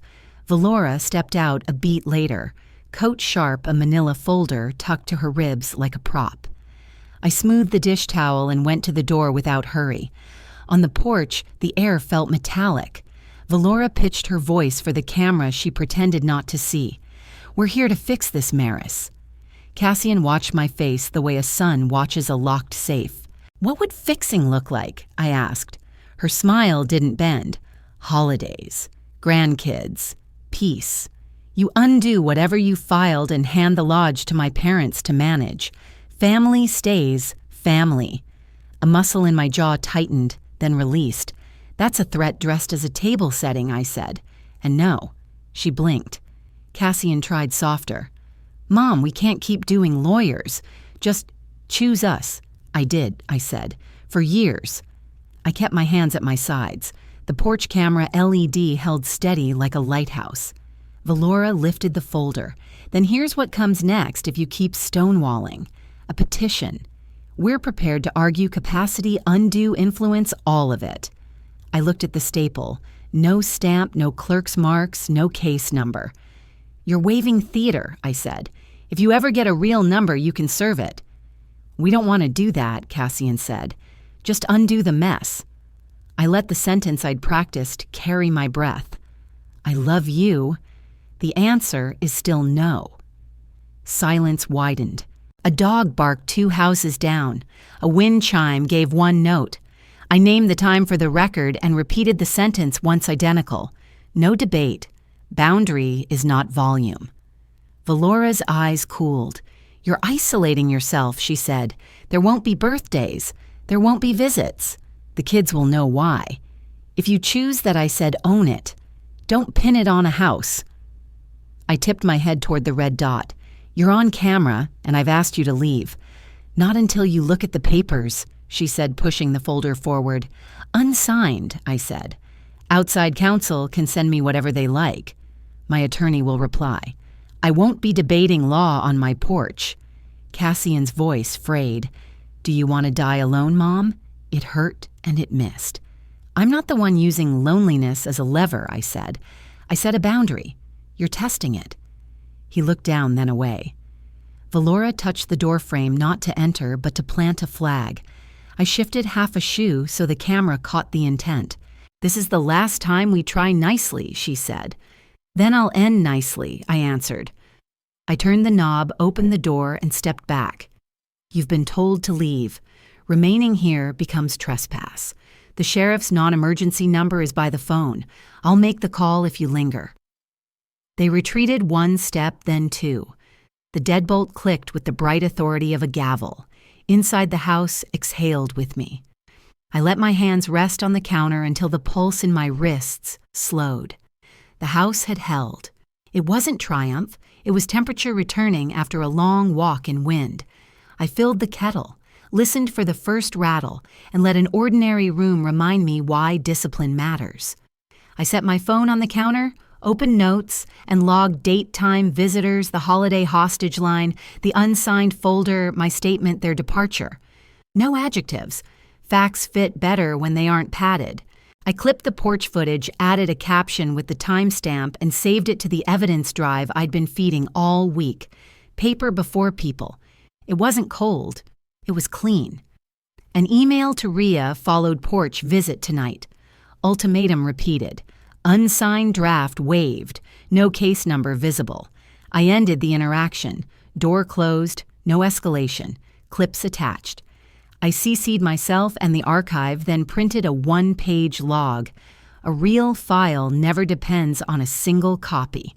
Valora stepped out a beat later, coat sharp, a manila folder tucked to her ribs like a prop. I smoothed the dish towel and went to the door without hurry. On the porch, the air felt metallic. Valora pitched her voice for the camera she pretended not to see. "We're here to fix this, Maris." Cassian watched my face the way a son watches a locked safe. "What would fixing look like?" I asked. Her smile didn't bend. "Holidays, grandkids, peace. You undo whatever you filed and hand the lodge to my parents to manage. Family stays family." A muscle in my jaw tightened, then released. "That's a threat dressed as a table setting," I said. "And no." She blinked. Cassian tried softer. "Mom, we can't keep doing lawyers. Just choose us." "I did," I said. "For years." I kept my hands at my sides. The porch camera LED held steady like a lighthouse. Valora lifted the folder. "Then here's what comes next if you keep stonewalling. A petition. We're prepared to argue capacity, undue influence, all of it." I looked at the staple. No stamp, no clerk's marks, no case number. "You're waiving theater," I said. "If you ever get a real number, you can serve it." "We don't want to do that," Cassian said. "Just undo the mess." I let the sentence I'd practiced carry my breath. "I love you." The answer is still no. Silence widened. A dog barked 2 houses down. A wind chime gave one note. I named the time for the record and repeated the sentence once identical. No debate. Boundary is not volume. Valora's eyes cooled. "You're isolating yourself," she said. "There won't be birthdays. There won't be visits. The kids will know why. If you choose that," I said, "own it. Don't pin it on a house." I tipped my head toward the red dot. "You're on camera, and I've asked you to leave." "Not until you look at the papers," she said, pushing the folder forward. "Unsigned," I said. "Outside counsel can send me whatever they like." My attorney will reply. "I won't be debating law on my porch." Cassian's voice frayed. "Do you want to die alone, Mom?" It hurt and it missed. "I'm not the one using loneliness as a lever," I said. "I set a boundary. You're testing it." He looked down, then away. Valora touched the doorframe not to enter, but to plant a flag. I shifted half a shoe so the camera caught the intent. "This is the last time we try nicely," she said. "Then I'll end nicely," I answered. I turned the knob, opened the door, and stepped back. "You've been told to leave. Remaining here becomes trespass. The sheriff's non-emergency number is by the phone. I'll make the call if you linger." They retreated 1 step, then 2. The deadbolt clicked with the bright authority of a gavel. Inside the house exhaled with me. I let my hands rest on the counter until the pulse in my wrists slowed. The house had held. It wasn't triumph. It was temperature returning after a long walk in wind. I filled the kettle, listened for the first rattle, and let an ordinary room remind me why discipline matters. I set my phone on the counter, opened notes, and logged date, time, visitors, the holiday hostage line, the unsigned folder, my statement, their departure. No adjectives. Facts fit better when they aren't padded. I clipped the porch footage, added a caption with the timestamp, and saved it to the evidence drive I'd been feeding all week. Paper before people. It wasn't cold. It was clean. An email to Rhea followed porch visit tonight. Ultimatum repeated. Unsigned draft waived. No case number visible. I ended the interaction. Door closed, no escalation, clips attached. I CC'd myself and the archive, then printed a one-page log. A real file never depends on a single copy.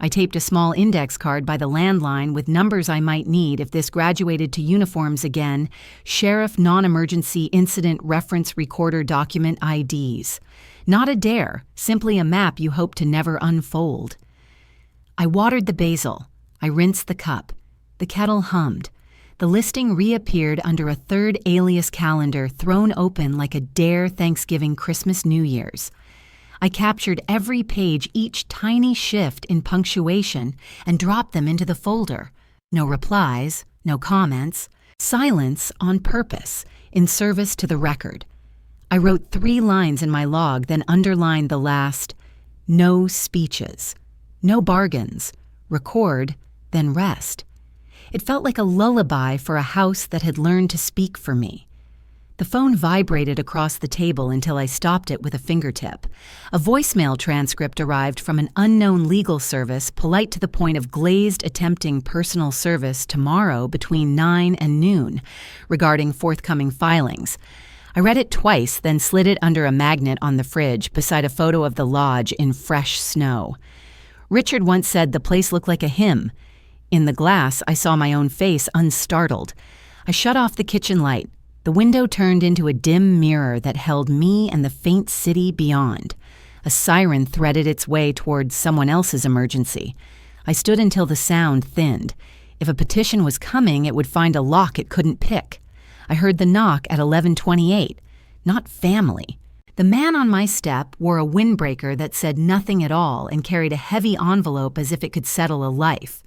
I taped a small index card by the landline with numbers I might need if this graduated to uniforms again, Sheriff Non-Emergency Incident Reference Recorder Document IDs. Not a dare, simply a map you hope to never unfold. I watered the basil. I rinsed the cup. The kettle hummed. The listing reappeared under a third alias calendar thrown open like a dare Thanksgiving, Christmas, New Year's. I captured every page, each tiny shift in punctuation, and dropped them into the folder. No replies, no comments, silence on purpose, in service to the record. I wrote 3 lines in my log, then underlined the last, no speeches, no bargains, record, then rest. It felt like a lullaby for a house that had learned to speak for me. The phone vibrated across the table until I stopped it with a fingertip. A voicemail transcript arrived from an unknown legal service, polite to the point of glazed, attempting personal service tomorrow between 9 and noon, regarding forthcoming filings. I read it twice, then slid it under a magnet on the fridge beside a photo of the lodge in fresh snow. Richard once said the place looked like a hymn. In the glass, I saw my own face, unstartled. I shut off the kitchen light. The window turned into a dim mirror that held me and the faint city beyond. A siren threaded its way toward someone else's emergency. I stood until the sound thinned. If a petition was coming, it would find a lock it couldn't pick. I heard the knock at 11:28. Not family. The man on my step wore a windbreaker that said nothing at all and carried a heavy envelope as if it could settle a life.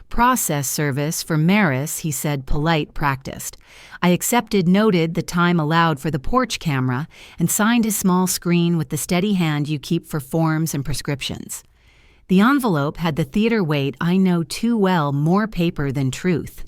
Process service for Maris, he said, polite, practiced. I accepted, noted the time allowed for the porch camera, and signed his small screen with the steady hand you keep for forms and prescriptions. The envelope had the theater weight I know too well, more paper than truth.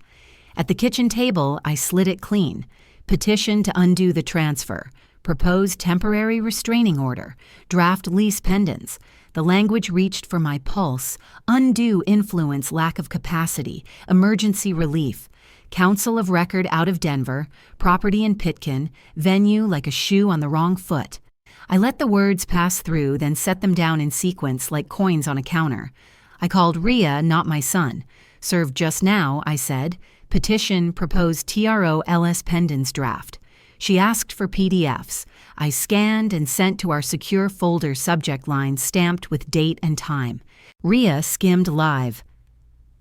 At the kitchen table, I slid it clean. Petition to undo the transfer. Proposed temporary restraining order. Draft lease pendants. The language reached for my pulse. Undue influence, lack of capacity. Emergency relief. Counsel of record out of Denver. Property in Pitkin. Venue like a shoe on the wrong foot. I let the words pass through, then set them down in sequence like coins on a counter. I called Rhea, not my son. Served just now, I said. Petition proposed TRO LS pendants draft. She asked for PDFs. I scanned and sent to our secure folder subject line stamped with date and time. Rhea skimmed live.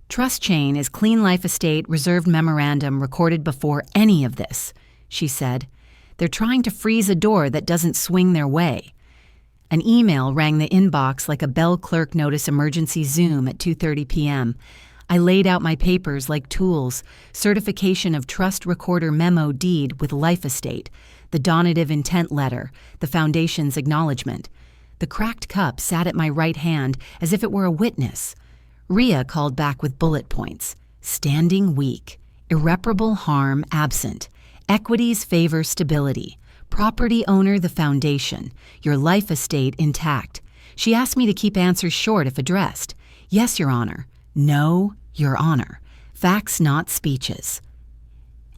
Trust chain is Clean Life Estate reserved memorandum recorded before any of this, she said. They're trying to freeze a door that doesn't swing their way. An email rang the inbox like a bell clerk notice emergency Zoom at 2:30 p.m. I laid out my papers like tools, certification of trust recorder memo deed with life estate, the donative intent letter, the foundation's acknowledgement. The cracked cup sat at my right hand as if it were a witness. Rhea called back with bullet points. Standing weak. Irreparable harm absent. Equities favor stability. Property owner the foundation. Your life estate intact. She asked me to keep answers short if addressed. Yes, Your Honor. No, Your Honor. Facts, not speeches.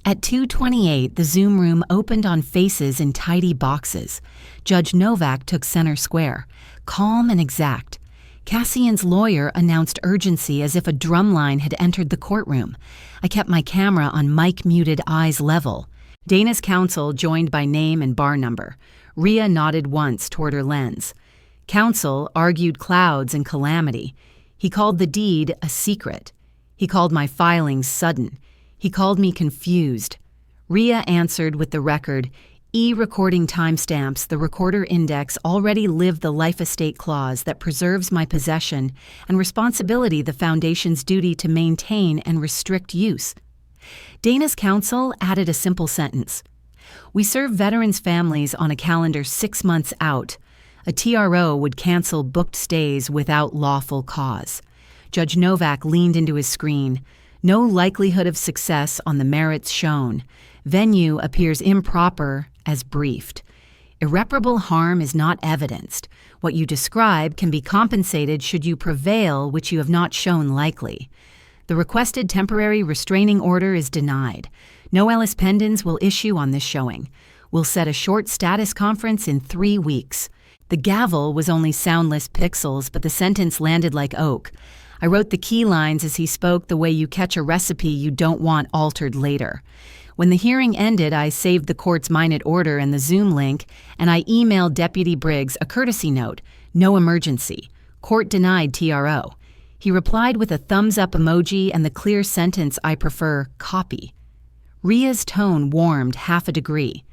At 2:28, the Zoom room opened on faces in tidy boxes. Judge Novak took center square, calm and exact. Cassian's lawyer announced urgency as if a drumline had entered the courtroom. I kept my camera on mic-muted eyes level. Dana's counsel joined by name and bar number. Rhea nodded once toward her lens. Counsel argued clouds and calamity. He called the deed a secret. He called my filings sudden. He called me confused. Rhea answered with the record, E-recording timestamps, the recorder index already lived the life estate clause that preserves my possession and responsibility the foundation's duty to maintain and restrict use. Dana's counsel added a simple sentence. We serve veterans' families on a calendar 6 months out. A TRO would cancel booked stays without lawful cause. Judge Novak leaned into his screen. No likelihood of success on the merits shown. Venue appears improper as briefed. Irreparable harm is not evidenced. What you describe can be compensated should you prevail, which you have not shown likely. The requested temporary restraining order is denied. No Ellis Pendens will issue on this showing. We'll set a short status conference in 3 weeks. The gavel was only soundless pixels, but the sentence landed like oak. I wrote the key lines as he spoke, the way you catch a recipe you don't want altered later. When the hearing ended, I saved the court's minute order and the Zoom link, and I emailed Deputy Briggs a courtesy note, no emergency. Court denied TRO. He replied with a thumbs-up emoji and the clear sentence I prefer, copy. Ria's tone warmed half a degree.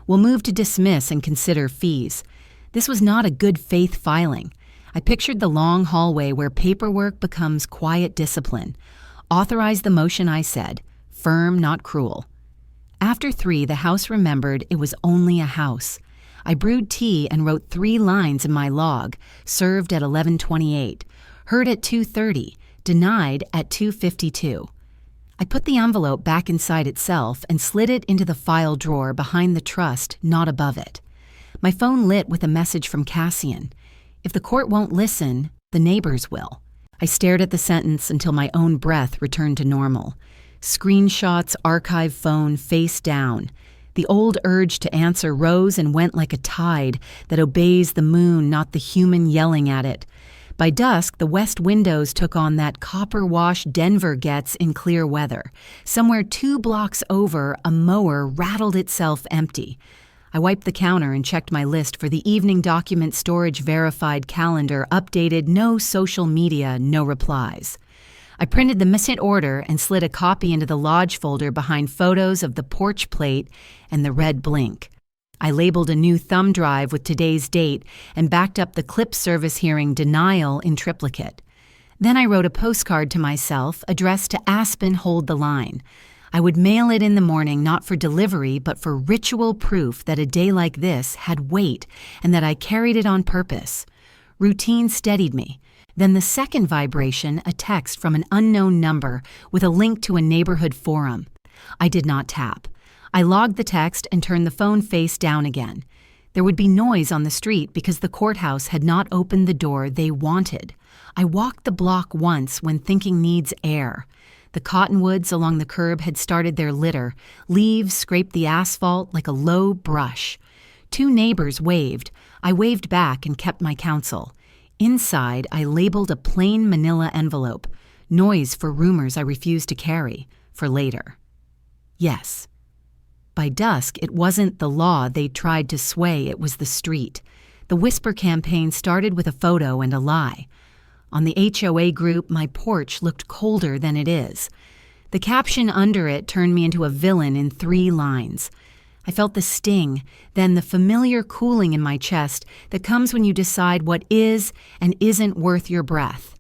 We'll move to dismiss and consider fees. This was not a good faith filing. I pictured the long hallway where paperwork becomes quiet discipline. Authorize the motion, I said. Firm, not cruel. After 3, the House remembered it was only a house. I brewed tea and wrote 3 lines in my log, served at 11:28, heard at 2:30, denied at 2:52. I put the envelope back inside itself and slid it into the file drawer behind the trust, not above it. My phone lit with a message from Cassian. If the court won't listen, the neighbors will. I stared at the sentence until my own breath returned to normal. Screenshots, archive phone, face down. The old urge to answer rose and went like a tide that obeys the moon, not the human yelling at it. By dusk, the west windows took on that copper-wash Denver gets in clear weather. Somewhere 2 blocks over, a mower rattled itself empty. I wiped the counter and checked my list for the evening document storage verified calendar, updated, no social media, no replies. I printed the minute order and slid a copy into the lodge folder behind photos of the porch plate and the red blink. I labeled a new thumb drive with today's date and backed up the clip service hearing denial in triplicate. Then I wrote a postcard to myself addressed to Aspen Hold the Line. I would mail it in the morning, not for delivery, but for ritual proof that a day like this had weight and that I carried it on purpose. Routine steadied me. Then the second vibration, a text from an unknown number with a link to a neighborhood forum. I did not tap. I logged the text and turned the phone face down again. There would be noise on the street because the courthouse had not opened the door they wanted. I walked the block once when thinking needs air. The cottonwoods along the curb had started their litter. Leaves scraped the asphalt like a low brush. 2 neighbors waved. I waved back and kept my counsel. Inside, I labeled a plain manila envelope. Noise for rumors I refused to carry. For later. Yes. By dusk, it wasn't the law they'd tried to sway, it was the street. The whisper campaign started with a photo and a lie. On the HOA group, my porch looked colder than it is. The caption under it turned me into a villain in 3 lines. I felt the sting, then the familiar cooling in my chest that comes when you decide what is and isn't worth your breath.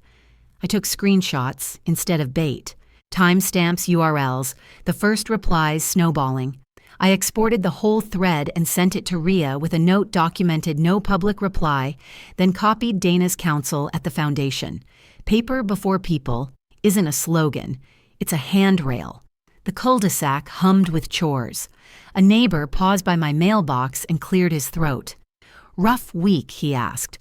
I took screenshots instead of bait. Timestamps, URLs, the first replies snowballing. I exported the whole thread and sent it to Ria with a note documented no public reply, then copied Dana's counsel at the foundation. Paper before people isn't a slogan, it's a handrail. The cul-de-sac hummed with chores. A neighbor paused by my mailbox and cleared his throat. Rough week, he asked.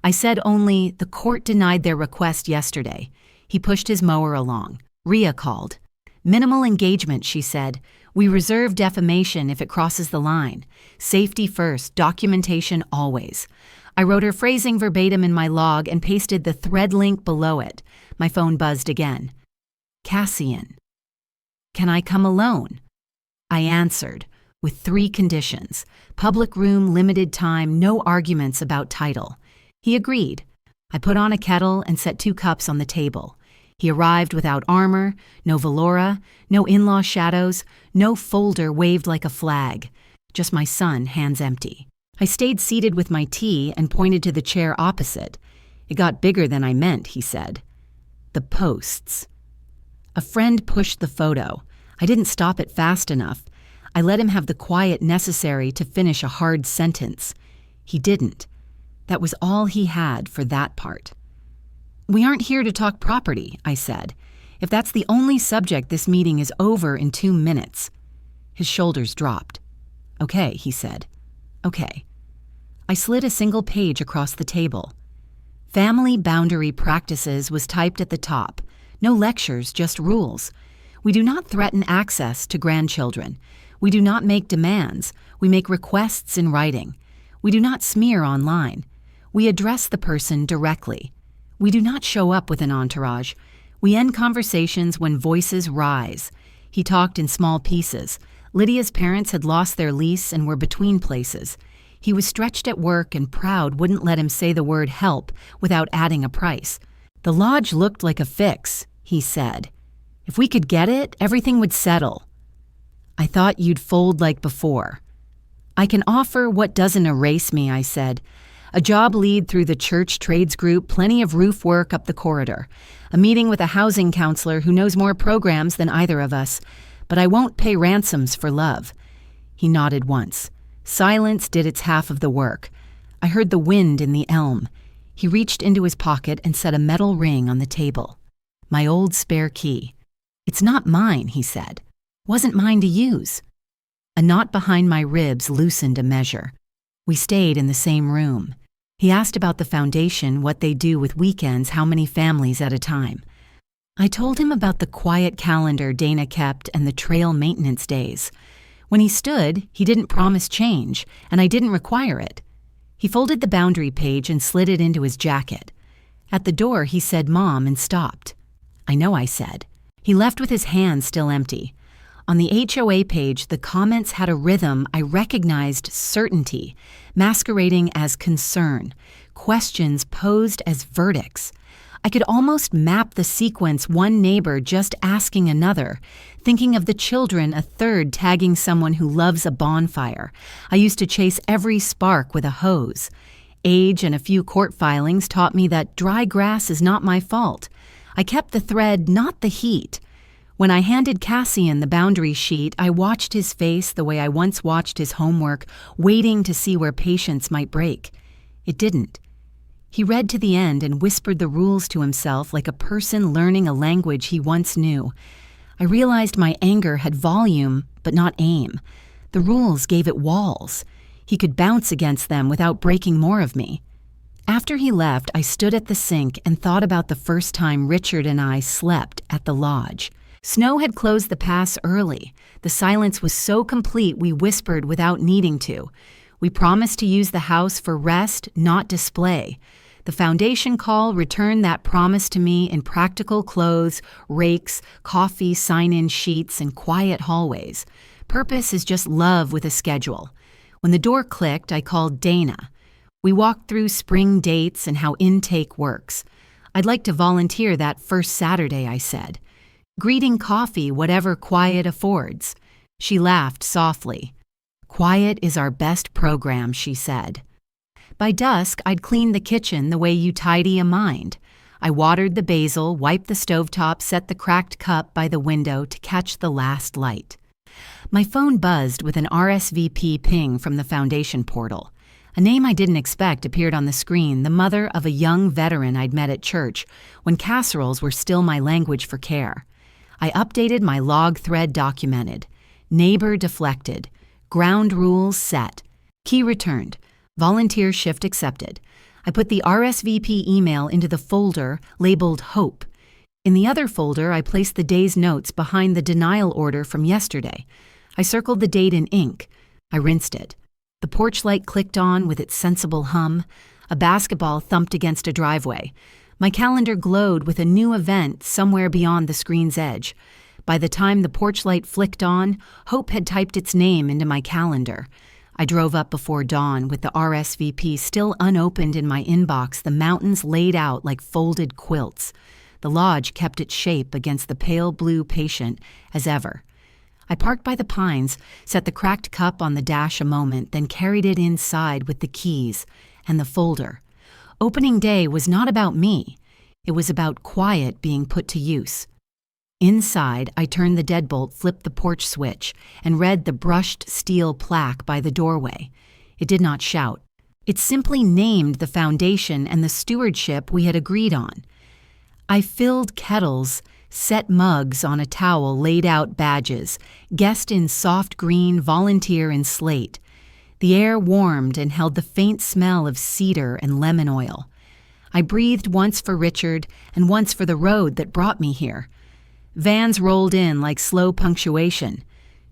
I said only, the court denied their request yesterday. He pushed his mower along. Ria called. Minimal engagement, she said. We reserve defamation if it crosses the line. Safety first, documentation always. I wrote her phrasing verbatim in my log and pasted the thread link below it. My phone buzzed again. Cassian. Can I come alone? I answered, with 3 conditions. Public room, limited time, no arguments about title. He agreed. I put on a kettle and set 2 cups on the table. He arrived without armor, no Valora, no in-law shadows, no folder waved like a flag. Just my son, hands empty. I stayed seated with my tea and pointed to the chair opposite. It got bigger than I meant, he said. The posts. A friend pushed the photo. I didn't stop it fast enough. I let him have the quiet necessary to finish a hard sentence. He didn't. That was all he had for that part. We aren't here to talk property, I said. If that's the only subject, this meeting is over in 2 minutes. His shoulders dropped. Okay, he said. Okay. I slid a single page across the table. Family boundary practices was typed at the top. No lectures, just rules. We do not threaten access to grandchildren. We do not make demands. We make requests in writing. We do not smear online. We address the person directly. We do not show up with an entourage. We end conversations when voices rise. He talked in small pieces. Lydia's parents had lost their lease and were between places. He was stretched at work and proud wouldn't let him say the word help without adding a price. The lodge looked like a fix, he said. If we could get it, everything would settle. I thought you'd fold like before. I can offer what doesn't erase me, I said. A job lead through the church trades group, plenty of roof work up the corridor. A meeting with a housing counselor who knows more programs than either of us. But I won't pay ransoms for love. He nodded once. Silence did its half of the work. I heard the wind in the elm. He reached into his pocket and set a metal ring on the table. My old spare key. It's not mine, he said. Wasn't mine to use. A knot behind my ribs loosened a measure. We stayed in the same room. He asked about the foundation, what they do with weekends, how many families at a time. I told him about the quiet calendar Dana kept and the trail maintenance days. When he stood, he didn't promise change, and I didn't require it. He folded the boundary page and slid it into his jacket. At the door, he said, "Mom," and stopped. I know, I said. He left with his hands still empty. On the HOA page, the comments had a rhythm I recognized: certainty, masquerading as concern, questions posed as verdicts. I could almost map the sequence: one neighbor just asking another, thinking of the children, a third tagging someone who loves a bonfire. I used to chase every spark with a hose. Age and a few court filings taught me that dry grass is not my fault. I kept the thread, not the heat. When I handed Cassian the boundary sheet, I watched his face the way I once watched his homework, waiting to see where patience might break. It didn't. He read to the end and whispered the rules to himself like a person learning a language he once knew. I realized my anger had volume, but not aim. The rules gave it walls. He could bounce against them without breaking more of me. After he left, I stood at the sink and thought about the first time Richard and I slept at the lodge. Snow had closed the pass early. The silence was so complete we whispered without needing to. We promised to use the house for rest, not display. The foundation call returned that promise to me in practical clothes, rakes, coffee sign-in sheets, and quiet hallways. Purpose is just love with a schedule. When the door clicked, I called Dana. We walked through spring dates and how intake works. I'd like to volunteer that first Saturday, I said. Greeting coffee, whatever quiet affords. She laughed softly. Quiet is our best program, she said. By dusk, I'd clean the kitchen the way you tidy a mind. I watered the basil, wiped the stovetop, set the cracked cup by the window to catch the last light. My phone buzzed with an RSVP ping from the foundation portal. A name I didn't expect appeared on the screen, the mother of a young veteran I'd met at church when casseroles were still my language for care. I updated my log thread documented. Neighbor deflected. Ground rules set. Key returned. Volunteer shift accepted. I put the RSVP email into the folder labeled Hope. In the other folder, I placed the day's notes behind the denial order from yesterday. I circled the date in ink. I rinsed it. The porch light clicked on with its sensible hum. A basketball thumped against a driveway. My calendar glowed with a new event somewhere beyond the screen's edge. By the time the porch light flicked on, Hope had typed its name into my calendar. I drove up before dawn with the RSVP still unopened in my inbox, the mountains laid out like folded quilts. The lodge kept its shape against the pale blue patient as ever. I parked by the pines, set the cracked cup on the dash a moment, then carried it inside with the keys and the folder. Opening day was not about me. It was about quiet being put to use. Inside, I turned the deadbolt, flipped the porch switch, and read the brushed steel plaque by the doorway. It did not shout. It simply named the foundation and the stewardship we had agreed on. I filled kettles, set mugs on a towel, laid out badges, guest in soft green, volunteer in slate. The air warmed and held the faint smell of cedar and lemon oil. I breathed once for Richard and once for the road that brought me here. Vans rolled in like slow punctuation.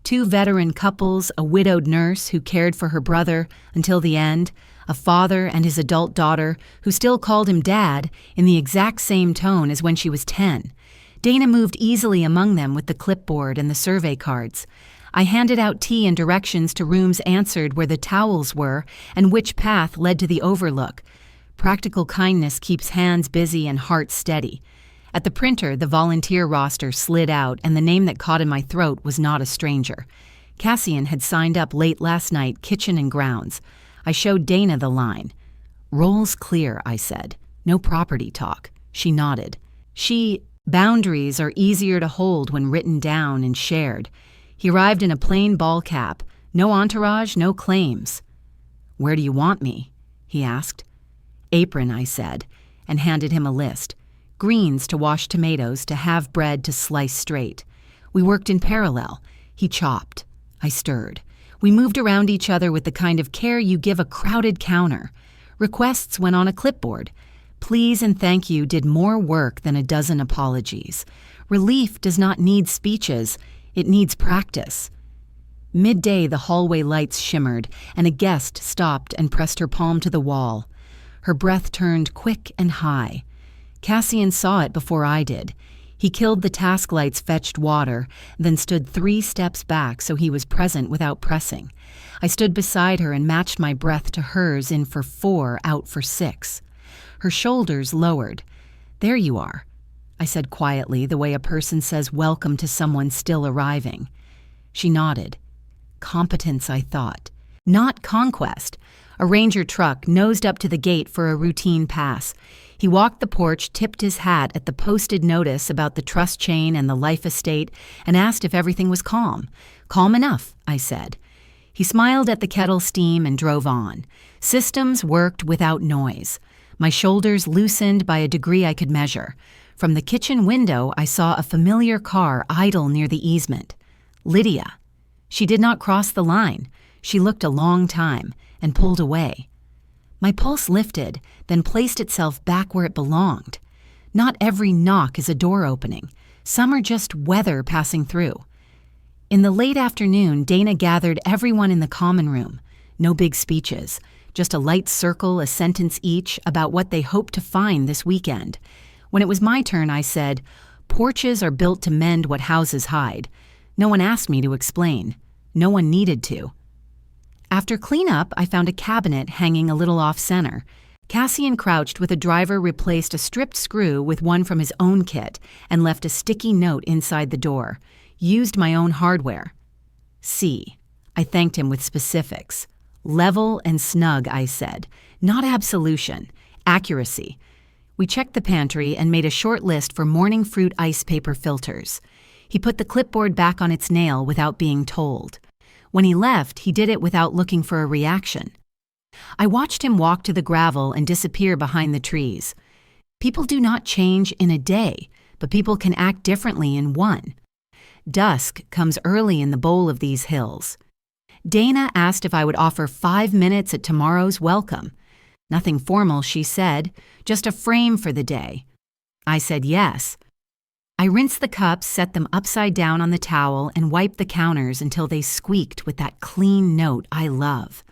2 veteran couples, a widowed nurse who cared for her brother until the end, a father and his adult daughter who still called him Dad in the exact same tone as when she was 10. Dana moved easily among them with the clipboard and the survey cards. I handed out tea and directions to rooms answered where the towels were and which path led to the overlook. Practical kindness keeps hands busy and hearts steady. At the printer, the volunteer roster slid out, and the name that caught in my throat was not a stranger. Cassian had signed up late last night, kitchen and grounds. I showed Dana the line. "Roll's clear," I said. "No property talk." She nodded. Boundaries are easier to hold when written down and shared. He arrived in a plain ball cap. No entourage, no claims. "Where do you want me?" he asked. "Apron," I said, and handed him a list. Greens to wash tomatoes, to have bread to slice straight. We worked in parallel. He chopped. I stirred. We moved around each other with the kind of care you give a crowded counter. Requests went on a clipboard. Please and thank you did more work than a dozen apologies. Relief does not need speeches. It needs practice. Midday, the hallway lights shimmered, and a guest stopped and pressed her palm to the wall. Her breath turned quick and high. Cassian saw it before I did. He killed the task light's fetched water, then stood 3 steps back so he was present without pressing. I stood beside her and matched my breath to hers in for 4, out for 6. Her shoulders lowered. "There you are," I said quietly, the way a person says welcome to someone still arriving. She nodded. Competence, I thought. Not conquest. A ranger truck nosed up to the gate for a routine pass. He walked the porch, tipped his hat at the posted notice about the trust chain and the life estate, and asked if everything was calm. "Calm enough," I said. He smiled at the kettle steam and drove on. Systems worked without noise. My shoulders loosened by a degree I could measure. From the kitchen window, I saw a familiar car idle near the easement. Lydia. She did not cross the line. She looked a long time and pulled away. My pulse lifted, then placed itself back where it belonged. Not every knock is a door opening. Some are just weather passing through. In the late afternoon, Dana gathered everyone in the common room. No big speeches, just a light circle, a sentence each, about what they hoped to find this weekend. When it was my turn, I said, "Porches are built to mend what houses hide." No one asked me to explain. No one needed to. After cleanup, I found a cabinet hanging a little off-center. Cassian crouched with a driver replaced a stripped screw with one from his own kit and left a sticky note inside the door. Used my own hardware. C. I thanked him with specifics. Level and snug, I said. Not absolution. Accuracy. We checked the pantry and made a short list for morning fruit ice paper filters. He put the clipboard back on its nail without being told. When he left, he did it without looking for a reaction. I watched him walk to the gravel and disappear behind the trees. People do not change in a day, but people can act differently in one. Dusk comes early in the bowl of these hills. Dana asked if I would offer 5 minutes at tomorrow's welcome. Nothing formal, she said, just a frame for the day. I said yes. I rinsed the cups, set them upside down on the towel, and wiped the counters until they squeaked with that clean note I love.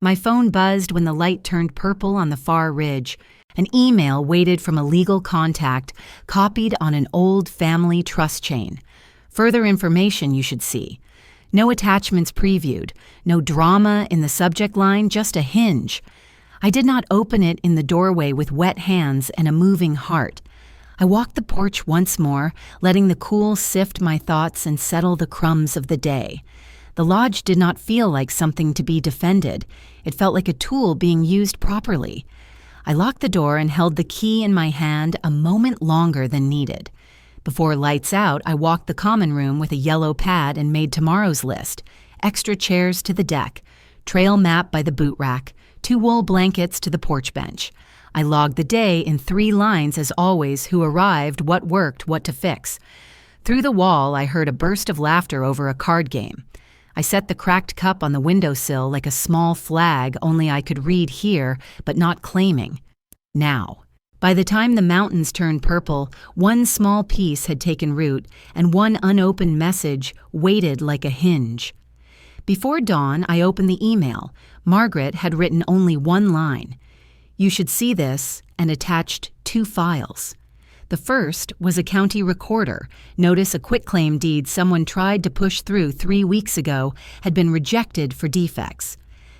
My phone buzzed when the light turned purple on the far ridge. An email waited from a legal contact, copied on an old family trust chain. Further information you should see. No attachments previewed, no drama in the subject line, just a hinge. I did not open it in the doorway with wet hands and a moving heart. I walked the porch once more, letting the cool sift my thoughts and settle the crumbs of the day. The lodge did not feel like something to be defended. It felt like a tool being used properly. I locked the door and held the key in my hand a moment longer than needed. Before lights out, I walked the common room with a yellow pad and made tomorrow's list. Extra chairs to the deck, trail map by the boot rack, 2 wool blankets to the porch bench. I logged the day in 3 lines as always, who arrived, what worked, what to fix. Through the wall, I heard a burst of laughter over a card game. I set the cracked cup on the windowsill like a small flag, only I could read here, but not claiming. Now. By the time the mountains turned purple, one small piece had taken root, and one unopened message waited like a hinge. Before dawn, I opened the email. Margaret had written only one line. "You should see this," and attached 2 files. The first was a county recorder. Notice a quitclaim deed someone tried to push through 3 weeks ago had been rejected for defects.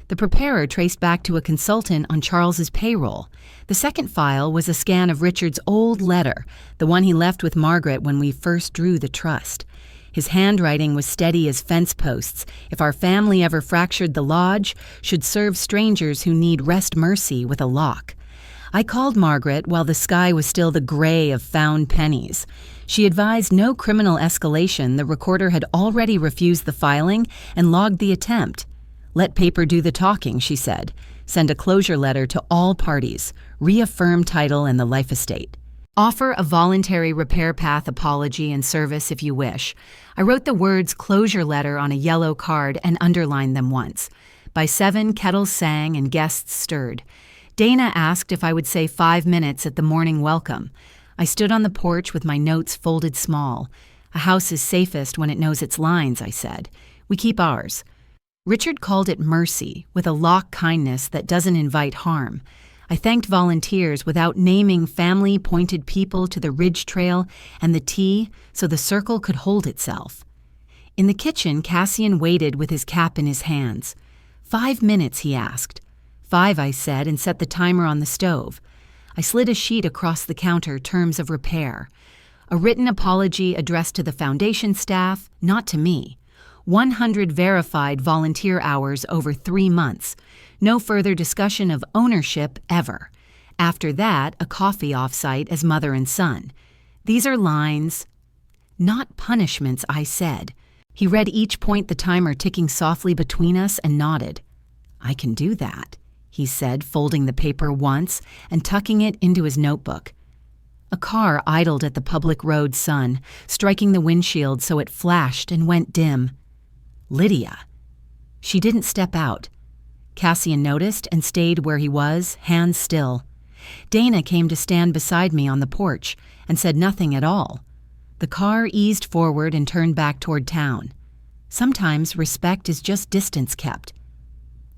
The preparer traced back to a consultant on Charles's payroll. The second file was a scan of Richard's old letter, the one he left with Margaret when we first drew the trust. His handwriting was steady as fence posts. If our family ever fractured the lodge, should serve strangers who need rest mercy with a lock. I called Margaret while the sky was still the gray of found pennies. She advised no criminal escalation. The recorder had already refused the filing and logged the attempt. "Let paper do the talking," she said. "Send a closure letter to all parties. Reaffirm title and the life estate. Offer a voluntary repair path apology and service if you wish." I wrote the words "closure letter" on a yellow card and underlined them once. By 7, kettles sang and guests stirred. Dana asked if I would say 5 minutes at the morning welcome. I stood on the porch with my notes folded small. "A house is safest when it knows its lines," I said. "We keep ours." Richard called it mercy, with a lock kindness that doesn't invite harm. I thanked volunteers without naming family-pointed people to the ridge trail and the tea so the circle could hold itself. In the kitchen, Cassian waited with his cap in his hands. 5 minutes, he asked. 5, I said, and set the timer on the stove. I slid a sheet across the counter, terms of repair. A written apology addressed to the foundation staff, not to me. 100 verified volunteer hours over 3 months. No further discussion of ownership ever. After that, a coffee off-site as mother and son. These are lines, not punishments, I said. He read each point, the timer ticking softly between us, and nodded. "I can do that," he said, folding the paper once and tucking it into his notebook. A car idled at the public road sun, striking the windshield so it flashed and went dim. Lydia. She didn't step out. Cassian noticed and stayed where he was, hands still. Dana came to stand beside me on the porch and said nothing at all. The car eased forward and turned back toward town. Sometimes respect is just distance kept.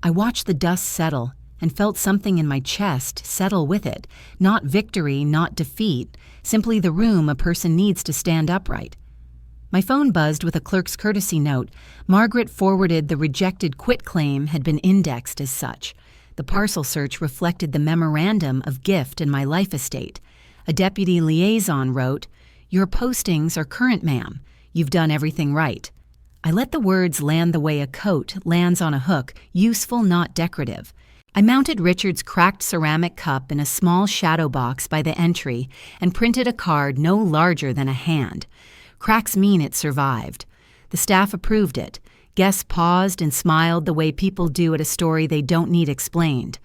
I watched the dust settle and felt something in my chest settle with it. Not victory, not defeat, simply the room a person needs to stand upright. My phone buzzed with a clerk's courtesy note. Margaret forwarded the rejected quitclaim had been indexed as such. The parcel search reflected the memorandum of gift in my life estate. A deputy liaison wrote, "Your postings are current, ma'am. You've done everything right." I let the words land the way a coat lands on a hook, useful, not decorative. I mounted Richard's cracked ceramic cup in a small shadow box by the entry and printed a card no larger than a hand. Cracks mean it survived. The staff approved it. Guests paused and smiled the way people do at a story they don't need explained.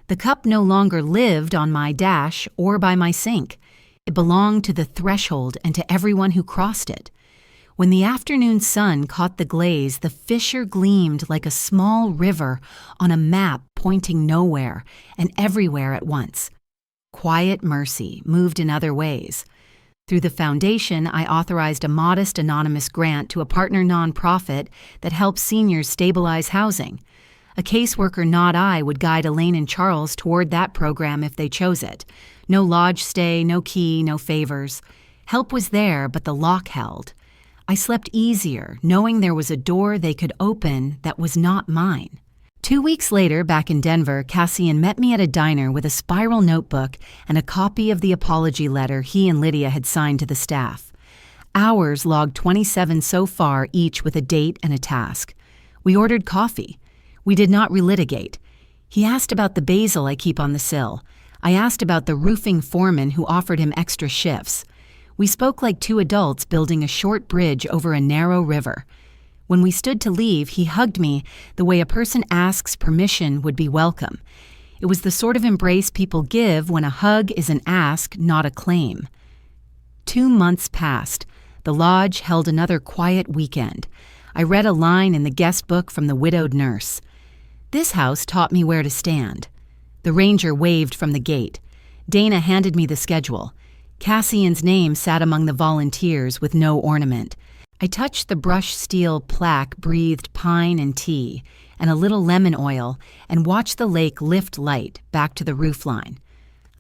The cup no longer lived on my dash or by my sink. It belonged to the threshold and to everyone who crossed it. When the afternoon sun caught the glaze, the fissure gleamed like a small river on a map pointing nowhere and everywhere at once. Quiet mercy moved in other ways. Through the foundation, I authorized a modest anonymous grant to a partner nonprofit that helps seniors stabilize housing. A caseworker, not I, would guide Elaine and Charles toward that program if they chose it. No lodge stay, no key, no favors. Help was there, but the lock held. I slept easier, knowing there was a door they could open that was not mine. 2 weeks later, back in Denver, Cassian met me at a diner with a spiral notebook and a copy of the apology letter he and Lydia had signed to the staff. Hours logged 27 so far, each with a date and a task. We ordered coffee. We did not relitigate. He asked about the basil I keep on the sill. I asked about the roofing foreman who offered him extra shifts. We spoke like 2 adults building a short bridge over a narrow river. When we stood to leave, he hugged me the way a person asks permission would be welcome. It was the sort of embrace people give when a hug is an ask, not a claim. 2 months passed. The lodge held another quiet weekend. I read a line in the guest book from the widowed nurse. This house taught me where to stand. The ranger waved from the gate. Dana handed me the schedule. Cassian's name sat among the volunteers with no ornament. I touched the brushed steel plaque, breathed pine and tea, and a little lemon oil, and watched the lake lift light back to the roofline.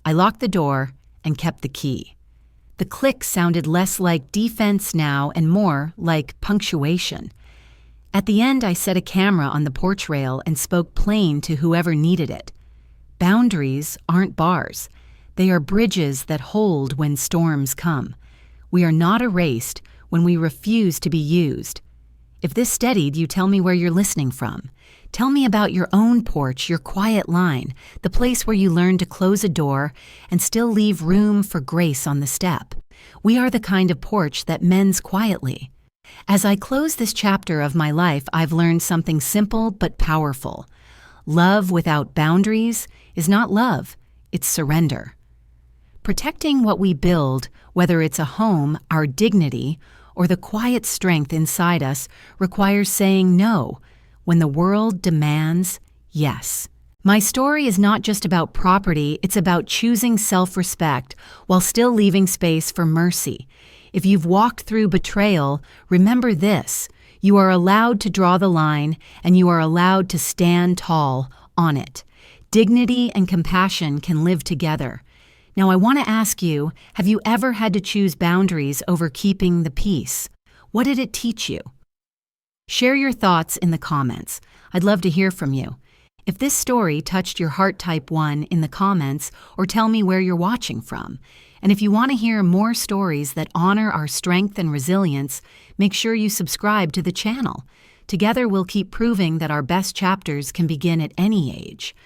I locked the door and kept the key. The click sounded less like defense now and more like punctuation. At the end, I set a camera on the porch rail and spoke plain to whoever needed it. Boundaries aren't bars. They are bridges that hold when storms come. We are not erased when we refuse to be used. If this steadied, you tell me where you're listening from. Tell me about your own porch, your quiet line, the place where you learn to close a door and still leave room for grace on the step. We are the kind of porch that mends quietly. As I close this chapter of my life, I've learned something simple but powerful. Love without boundaries is not love, it's surrender. Protecting what we build, whether it's a home, our dignity, or the quiet strength inside us, requires saying no when the world demands yes. My story is not just about property, it's about choosing self-respect while still leaving space for mercy. If you've walked through betrayal, remember this: you are allowed to draw the line, and you are allowed to stand tall on it. Dignity and compassion can live together. Now I want to ask you, have you ever had to choose boundaries over keeping the peace? What did it teach you? Share your thoughts in the comments. I'd love to hear from you. If this story touched your heart, type 1 in the comments or tell me where you're watching from. And if you want to hear more stories that honor our strength and resilience, make sure you subscribe to the channel. Together we'll keep proving that our best chapters can begin at any age.